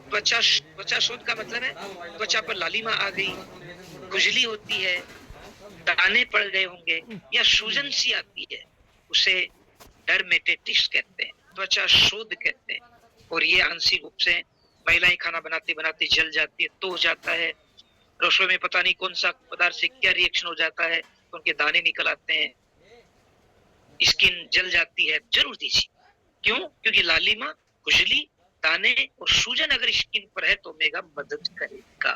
त्वचा शोथ का मतलब है त्वचा पर लालिमा आ गई, खुजली होती है, दाने पड़ गए होंगे या सूजन सी आती है, उसे डर्मेटाइटिस कहते हैं, त्वचा शोथ कहते हैं। और ये आंशिक रूप से महिलाएं खाना बनाते बनाते जल जाती है तो हो जाता है। रसोई में पता नहीं कौन सा पदार्थ से क्या रिएक्शन हो जाता है तो उनके दाने निकल आते हैं, स्किन जल जाती है, जरूर दीजिए। क्यों? क्योंकि लालिमा, खुजली, दाने और सूजन अगर स्किन पर है तो ओमेगा मदद करेगा।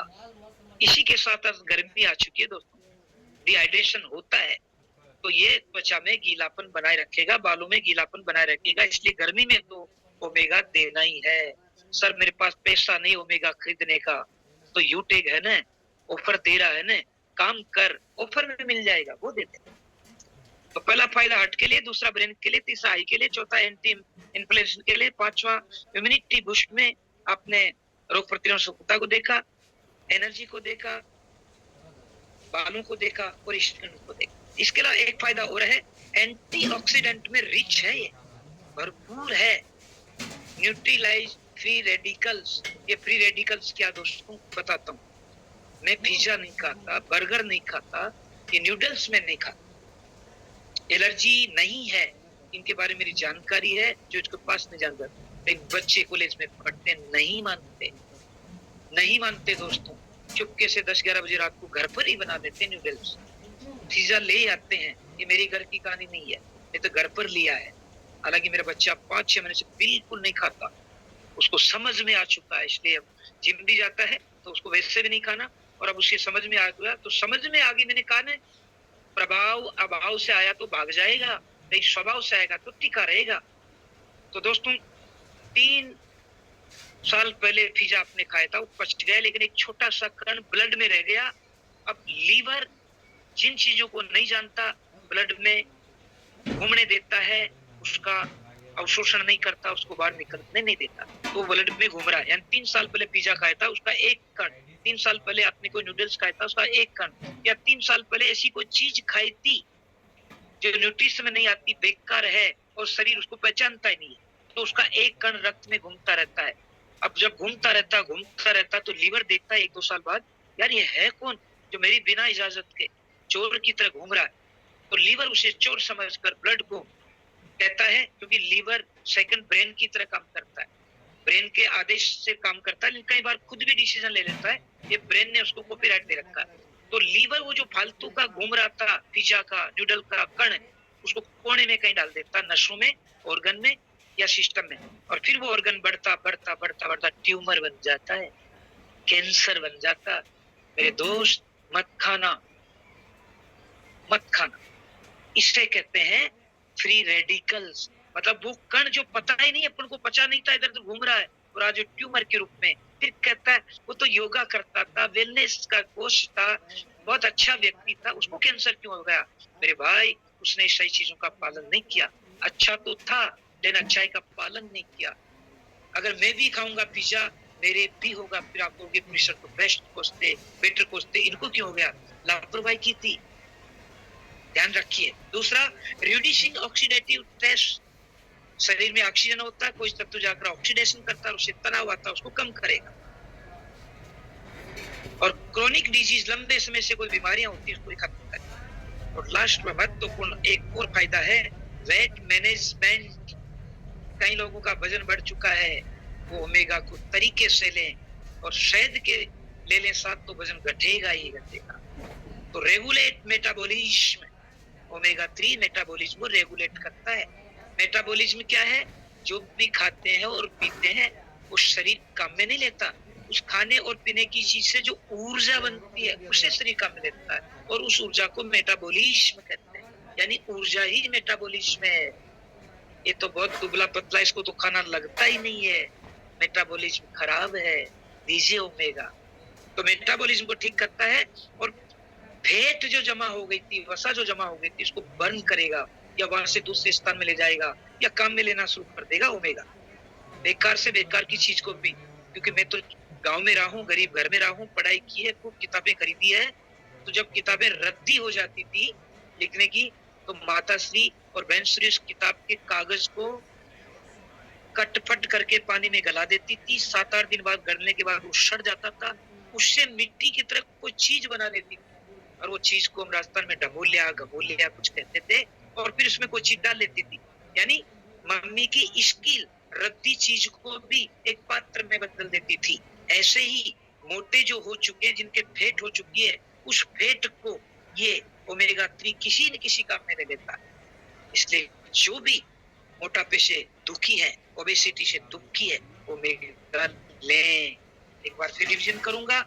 इसी के साथ गर्मी आ चुकी है दोस्तों, डिहाइड्रेशन होता है तो ये त्वचा में गीलापन बनाए रखेगा, बालों में गीलापन बनाए रखेगा, इसलिए गर्मी में तो ओमेगा देना ही है। सर मेरे पास पैसा नहीं ओमेगा खरीदने का, तो यूटेग है ना, ऑफर दे रहा है ना, काम कर, ऑफर में मिल जाएगा, वो देते हैं। तो पहला फायदा हार्ट के लिए, दूसरा ब्रेन के लिए, तीसरा आई के लिए, चौथा एंटी इन्फ्लेमेशन के लिए, पांचवा इम्यूनिटी बूस्ट में आपने रोग प्रतिरोधक क्षमता को देखा, एनर्जी को देखा, बालों को देखा और स्किन को देखा। इसके अलावा एक फायदा और है, एंटीऑक्सीडेंट में रिच है, ये भरपूर है। न्यूट्रीलाइज फ्री रेडिकल्स, ये फ्री रेडिकल्स क्या दोस्तों बताता हूँ। मैं पिज्जा नहीं खाता, बर्गर नहीं खाता, ये नूडल्स में नहीं खाता, एलर्जी नहीं है, इनके बारे में मेरी जानकारी है, जो इसके पास नहीं जानता। एक बच्चे कॉलेज में पढ़ते नहीं मानते, नहीं मानते दोस्तों, चुपके से 10-11 बजे रात को घर पर ही बना देते नूडल्स, पिज्जा ले आते हैं। ये मेरी घर की कहानी नहीं है, ये तो घर पर लिया है। हालांकि मेरा बच्चा 5-6 महीने से बिल्कुल नहीं खाता, उसको समझ में आ चुका है, इसलिए अब जिम भी जाता है तो उसको वैसे भी नहीं खाना, और अब उसके समझ में आ गया तो समझ में आ गई। मैंने कहा ना, प्रभाव अभाव से आया तो भाग जाएगा, नहीं स्वभाव से आएगा तो टिका रहेगा। तो दोस्तों 3 साल पहले पिज्जा आपने खाया था, वो पच गया, लेकिन एक छोटा सा कण ब्लड में रह गया। अब लीवर जिन चीजों को नहीं जानता, ब्लड में घूमने देता है, उसका अवशोषण नहीं करता, उसको बाहर निकलने नहीं देता, तो ब्लड में घूम रहा है। यानी 3 साल पहले पिज्जा खाया था, उसका एक कण, 3 साल पहले आपने कोई नूडल्स खाया था, उसका एक कण, या 3 साल पहले ऐसी कोई चीज खाई थी जो न्यूट्रिशन में नहीं आती, बेकार है और शरीर उसको पहचानता ही नहीं है, तो उसका एक कण रक्त में घूमता रहता है। अब जब घूमता रहता तो लीवर देखता है 1-2 साल बाद, यार ये है कौन जो मेरी बिना इजाजत के चोर की तरह घूम रहा है। तो लीवर उसे चोर समझकर ब्लड को कहता है, क्योंकि लीवर सेकंड ब्रेन की तरह काम करता है, ब्रेन के आदेश से काम करता है, लेकिन कई बार खुद भी डिसीजन ले लेता है, ये ब्रेन ने उसको कॉपीराइट दे रखा है। तो लीवर वो जो फालतू का घूम रहा था, पिज्जा का नूडल का कण, उसको कोने में कहीं डाल देता, नसों में, ऑर्गन में या सिस्टम में, और फिर वो ऑर्गन बढ़ता ट्यूमर बन जाता है, कैंसर बन जाता। मेरे दोस्त मत खाना, इससे कहते हैं फ्री रेडिकल्स, मतलब वो कण जो पता ही नहीं, अपन को पता नहीं था, इधर उधर घूम रहा है, और आज ट्यूमर के रूप में। फिर कहता है वो तो योगा करता था, वेलनेस का कोच था, बहुत अच्छा व्यक्ति था, उसको कैंसर क्यों हो गया? मेरे भाई, उसने सही चीजों का पालन नहीं किया। अच्छा तो था, लेकिन अच्छाई का पालन नहीं किया। अगर मैं भी खाऊंगा पिज्जा, मेरे भी होगा, फिर आप कहोगे प्रेशर तो बेस्ट कोच थे, बेटर कोच थे, इनको क्यों हो गया? लापरवाही की थी, ध्यान रखिए। दूसरा, रिड्यूसिंग ऑक्सीडेटिव स्ट्रेस, शरीर में ऑक्सीजन होता है, कोई तत्व जाकर ऑक्सीडेशन करता है, उससे तनाव आता है, उसको कम करेगा। और क्रोनिक डिजीज, लंबे समय से कोई बीमारियां होती है, उसको खत्म करेगा। और लास्ट में महत्वपूर्ण एक और फायदा है, वेट मैनेजमेंट। कई लोगों का वजन बढ़ चुका है, वो ओमेगा को तरीके से लें, और शहद के ले लें साथ, तो वजन घटेगा ही घटेगा। तो रेगुलेट मेटाबॉलिज्म, ओमेगा 3 मेटाबॉलिज्म को रेगुलेट करता है। मेटाबॉलिज्म क्या है? जो भी खाते हैं और पीते हैं वो शरीर काम में नहीं लेता, उस खाने और पीने की चीज से जो ऊर्जा बनती है उसे शरीर काम में लेता है, और उस ऊर्जा को मेटाबॉलिज्म कहते हैं, यानी ऊर्जा ही मेटाबॉलिज्म है। ये तो बहुत दुबला पतला, इसको तो खाना लगता ही नहीं है, मेटाबॉलिज्म खराब है, दीजिए ओमेगा। तो मेटाबॉलिज्म को ठीक करता है, और फैट जो जमा हो गई थी, वसा जो जमा हो गई थी, उसको बर्न करेगा, या वहां से दूसरे स्थान में ले जाएगा, या काम में लेना शुरू कर देगा ओमेगा। बेकार से बेकार की चीज को भी, क्योंकि मैं तो गांव में रहा हूँ, गरीब घर में रहा हूँ, पढ़ाई की है, खूब किताबें खरीदी है, तो जब किताबें रद्दी हो जाती थी लिखने की, तो माताश्री और बहनश्री उस किताब के कागज को कटफट करके पानी में गला देती थी। 7-8 दिन बाद गलने के बाद वो सड़ जाता था, उससे मिट्टी की तरह कोई चीज बना देती थी, और वो चीज को हम राजस्थान में ढमोलिया घमोलिया कुछ कहते थे, और फिर उसमें कोई चीज डाल लेती थी। यानी मम्मी की स्किल रद्दी चीज को भी एक पात्र में बदल देती थी। ऐसे ही मोटे जो हो चुके हैं, जिनके फैट हो चुकी है, उस फैट को ये ओमेगा 3 किसी न किसी काम में ले लेता है। इसलिए जो भी मोटापे से दुखी है, ओबेसिटी से दुखी है, ओमेगा लें। एक बार फिर रिवीजन करूंगा,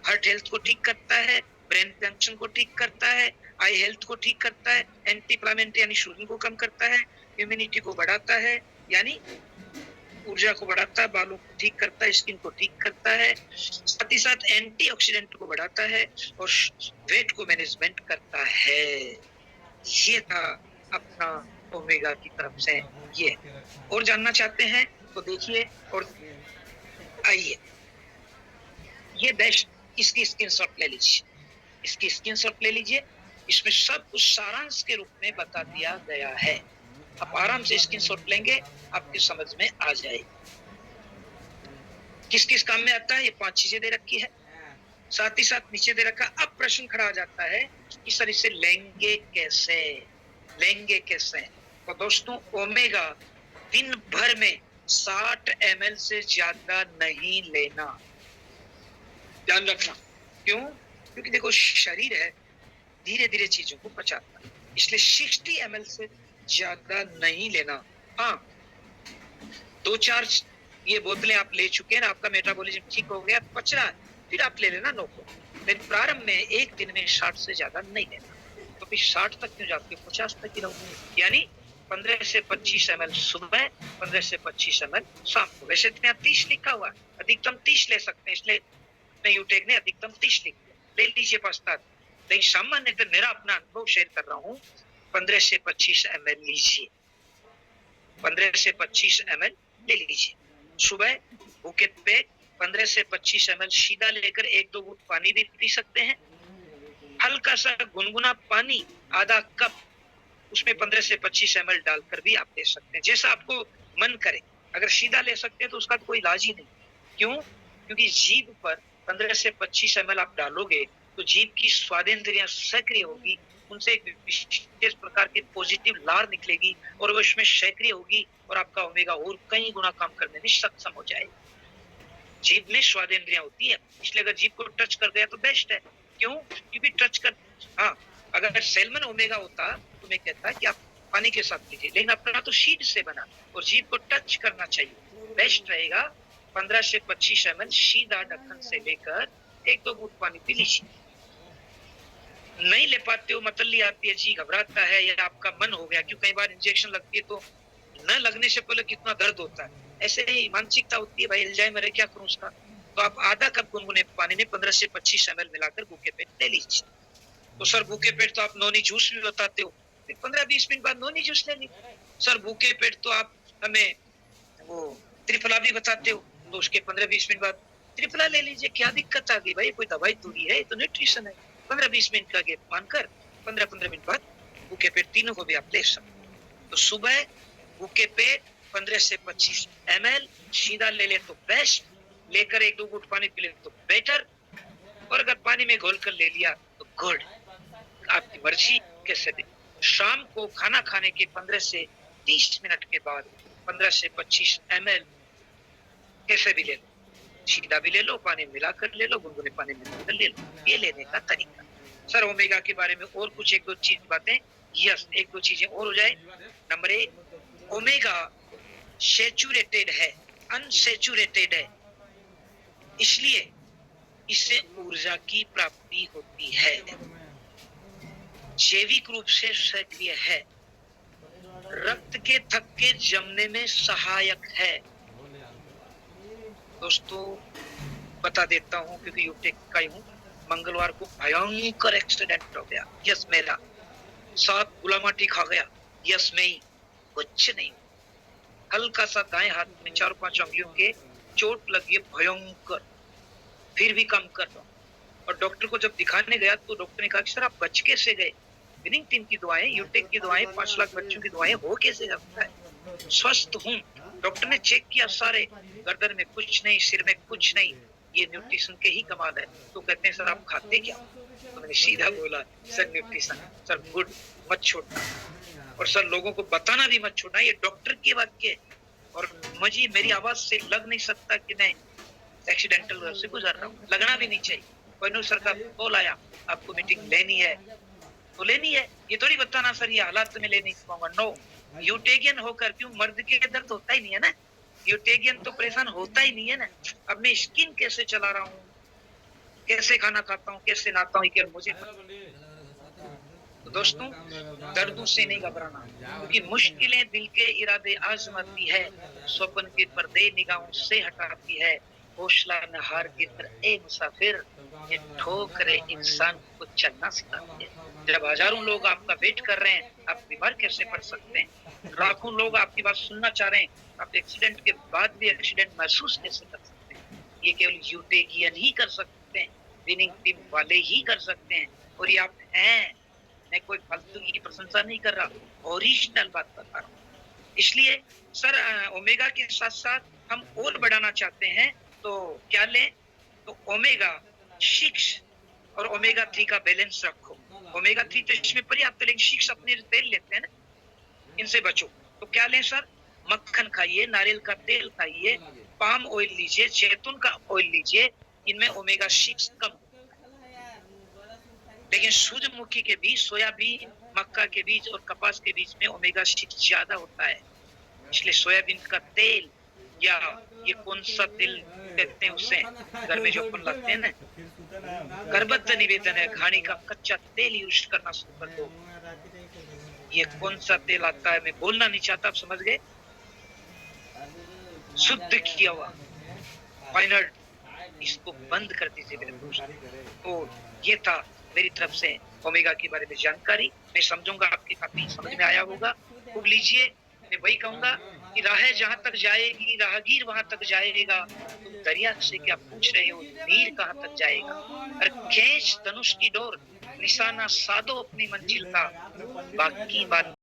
हार्ट हेल्थ को ठीक करता है, ब्रेन फंक्शन को ठीक करता है, आई हेल्थ को ठीक करता है, एंटी इंफ्लेमेटरी यानी शुगर को कम करता है, इम्यूनिटी को बढ़ाता है यानी ऊर्जा को बढ़ाता है, बालों को ठीक करता है, स्किन को ठीक करता है, साथ ही साथ एंटीऑक्सीडेंट को बढ़ाता है और वेट को मैनेजमेंट करता है। ये था अपना ओमेगा की तरफ से ये। और जानना चाहते हैं तो देखिए और आइए, ये बेस्ट इसकी स्क्रीनशॉट ले लीजिए, इसकी स्क्रीनशॉट ले लीजिए। इसमें सब कुछ सारांश के रूप में बता दिया गया है। आप आराम से स्क्रीनशॉट लेंगे, आपकी समझ में आ जाएगी। किस किस काम में आता है, ये 5 चीजें दे रखी है। साथ ही साथ नीचे दे रखा, अब प्रश्न खड़ा हो जाता है कि सर इसे लेंगे कैसे, लेंगे कैसे? तो दोस्तों ओमेगा दिन भर में 60 ml से ज्यादा नहीं लेना, ध्यान रखना। क्यों? क्योंकि देखो शरीर है धीरे धीरे चीजों को पचाता है, इसलिए 60 ml से ज्यादा नहीं लेना। हाँ, 2-4 ये बोतलें आप ले चुके हैं ना, आपका मेटाबॉलिज्म ठीक हो गया, पच रहा है, फिर आप ले लेना 9 को। लेकिन प्रारंभ में एक दिन में 60 से ज्यादा नहीं लेना। तो फिर 60 तक क्यों जाते हो, 50 तक ही रहो। यानी 15 से 25 ml सुबह, 15 से 25 ml शाम को। वैसे तो यहाँ 30 लिखा हुआ है, अधिकतम 30 ले सकते हैं, इसलिए यूटेक ने अधिकतम 30 लिख दिया, ले लीजिए 5। लेकिन सामान्य तो मेरा अपना अनुभव शेयर कर रहा हूँ, 15 से 25 ml लीजिए, 15 से 25 ml ले लीजिए। सुबह भूखे पेट 15 से 25 ml सीधा लेकर 1-2 घूंट पानी भी पी सकते हैं। हल्का सा गुनगुना पानी आधा कप, उसमें 15 से 25 ml डालकर भी आप ले सकते हैं, जैसा आपको मन करे। अगर सीधा ले सकते हैं तो उसका तो कोई इलाज ही नहीं। क्यों? क्योंकि जीभ पर 15 से 25 ml आप डालोगे तो जीभ की स्वादेंद्रियां सक्रिय होगी, उनसे एक विशेष प्रकार की पॉजिटिव लार निकलेगी और वो इसमें सक्रिय होगी और आपका ओमेगा और कई गुना काम करने में सक्षम हो जाएगी। जीभ में स्वादेंद्रियां होती है, इसलिए अगर जीभ को टच कर गया तो बेस्ट है। क्यों? क्योंकि टच कर, हाँ, अगर सैल्मन ओमेगा होता तो मैं कहता कि आप पानी के साथ लीजिए, लेकिन अपना तो सीड से बना और जीभ को टच करना चाहिए। बेस्ट रहेगा 15 से 25 ml सीधा ढक्कन से लेकर 1-2 घूंट पानी पी लीजिए। नहीं ले पाते हो, मतली आती है, जी घबराता है या आपका मन हो गया, क्यों कई बार इंजेक्शन लगती है तो न लगने से पहले कितना दर्द होता है, ऐसे ही मानसिकता होती है, भाई अल्जाइमर है, क्या करूं उसका। तो आप आधा कप गुनगुने पानी में 15 से 25 ml मिलाकर भूखे पेट ले लीजिए। तो सर भूखे पेट तो आप नोनी जूस भी बताते हो, फिर 15-20 मिनट बाद नोनी जूस ले लीजिए। सर भूखे पेट तो आप हमें वो त्रिफला भी बताते हो, तो उसके 15-20 मिनट बाद त्रिफला ले लीजिए। क्या दिक्कत आ गई भाई, कोई दवाई थोड़ी है, तो न्यूट्रिशन है। 15-20 मिनट का गैप मानकर 15-15 मिनट बाद भूखे पेट तीनों को भी आप ले सकते। तो सुबह भूखे पेट 15 से 25 ml सीधा ले ले तो बेस्ट, लेकर 1-2 घूंट पानी पी ले तो बेटर, और अगर पानी में घोल कर ले लिया तो गुड, आपकी मर्जी कैसे दे। शाम को खाना खाने के 15 से 30 मिनट के बाद 15 से 25 ml कैसे भी ले लो, सीधा भी ले लो, पानी मिलाकर ले लो, गुनगुने पानी मिलाकर ले लो, ये लेने का तरीका। सर ओमेगा के बारे में और कुछ 1-2 चीज बातें, यस 1-2 चीजें और हो जाए। नंबर 1, ओमेगा सैचुरेटेड है, अनसैचुरेटेड है, इसलिए इससे ऊर्जा की प्राप्ति होती है, जैविक रूप से सक्रिय है, रक्त के थक्के जमने में सहायक है। दोस्तों बता देता हूं क्योंकि यूटेक का ही हूं, मंगलवार को भयंकर एक्सीडेंट हो गया, यस मेरा, 7 गुलामाटी खा गया, यस मैं ही, कुछ नहीं, हल्का सा दाएं हाथ में 4-5 अंगुलियों के चोट लगी भयंकर, फिर भी काम कर रहा हूं। और डॉक्टर को जब दिखाने गया तो डॉक्टर ने कहा कि सर आप बच कैसे गए, विनिंग टीम की दुआएं, यूटेक की दुआएं, 5 लाख बच्चों की दुआएं, हो कैसे जाता है, स्वस्थ हूं। डॉक्टर ने चेक किया सारे, गर्दन में कुछ नहीं, सिर में कुछ नहीं, ये न्यूट्रिशन के ही कमाल है। तो कहते हैं सर आप खाते क्या, तो मैंने सीधा बोला सर न्यूट्रिशन, सर गुड, मत छोड़ना, और सर लोगों को बताना भी मत छोड़ना, ये डॉक्टर के वाक्य। और मुझे मेरी आवाज से लग नहीं सकता कि मैं एक्सीडेंटल से गुजर रहा हूँ, लगना भी नहीं चाहिए। कोई सर का कॉल आया, आपको मीटिंग लेनी है तो लेनी है, ये थोड़ी बताना सर ये हालात में ले नहीं पाऊंगा, नो। यूटेगियन होकर, क्यों, मर्द के दर्द होता ही नहीं है ना, यूटेगियन तो परेशान होता ही नहीं है ना। अब मैं स्किन कैसे चला रहा हूँ, कैसे खाना खाता हूँ, कैसे नहाता हूँ, ये केवल मुझे पता है। तो दोस्तों, दर्दों से नहीं घबराना, क्योंकि मुश्किलें दिल के इरादे आजमाती है, स्वप्न के पर्दे निगाहों से हटाती है। हौसला न हार के कर ए मुसाफिर, ये ठोकरें इंसान को चलना सिखाती है। जब हजारों लोग आपका वेट कर रहे हैं, आप बीमार कैसे पड़ सकते हैं? लाखों लोग आपकी बात सुनना चाह रहे हैं, आप एक्सीडेंट के बाद भी एक्सीडेंट महसूस कैसे कर सकते हैं? ये केवल यूटेगियन ही कर सकते हैं, विनिंग टीम वाले ही कर सकते हैं, और ये आप हैं। मैं कोई फालतू की प्रशंसा नहीं कर रहा, ओरिजिनल बात बता रहा हूँ। इसलिए सर ओमेगा के साथ-साथ हम और बढ़ाना चाहते हैं, तो क्या लें? तो ओमेगा 6 और ओमेगा 3 का बैलेंस रखो। ओमेगा 3 तो इसमें पर्याप्त है, लेकिन 6 अपने तेल लेते हैं ना, इनसे बचो। तो क्या लें सर? मक्खन खाइए, नारियल का तेल खाइए, पाम ऑयल लीजिए, जैतून का ऑयल लीजिए, इनमें ओमेगा 6 कम। लेकिन सूरजमुखी के बीज, सोयाबीन, मक्का के बीज और कपास के बीज में ओमेगा 6 ज्यादा होता है। इसलिए सोयाबीन का तेल, या ये कौन सा तेल कहते हैं उसे, घर में जो अपन लाते हैं ना, करबद्ध निवेदन है, घानी का कच्चा तेल यूज करना शुरू कर दो। ये कौन सा तेल आता है, मैं बोलना नहीं चाहता, आप समझ गए? शुद्ध किया हुआ फाइनल, इसको बंद कर दीजिए मेरे दोस्त। तो ये था मेरी तरफ से ओमेगा के बारे में जानकारी। मैं समझूंगा आपकी काफी समझ में आया होगा। खूब लीजिए। मैं वही कहूंगा कि राहें जहां तक जाएगी, राहगीर वहां तक जाएगा। तुम दरिया से क्या पूछ रहे हो, नीर कहां तक जाएगा? अरे खींच धनुष की डोर, निशाना साधो अपनी मंजिल का, बाकी बात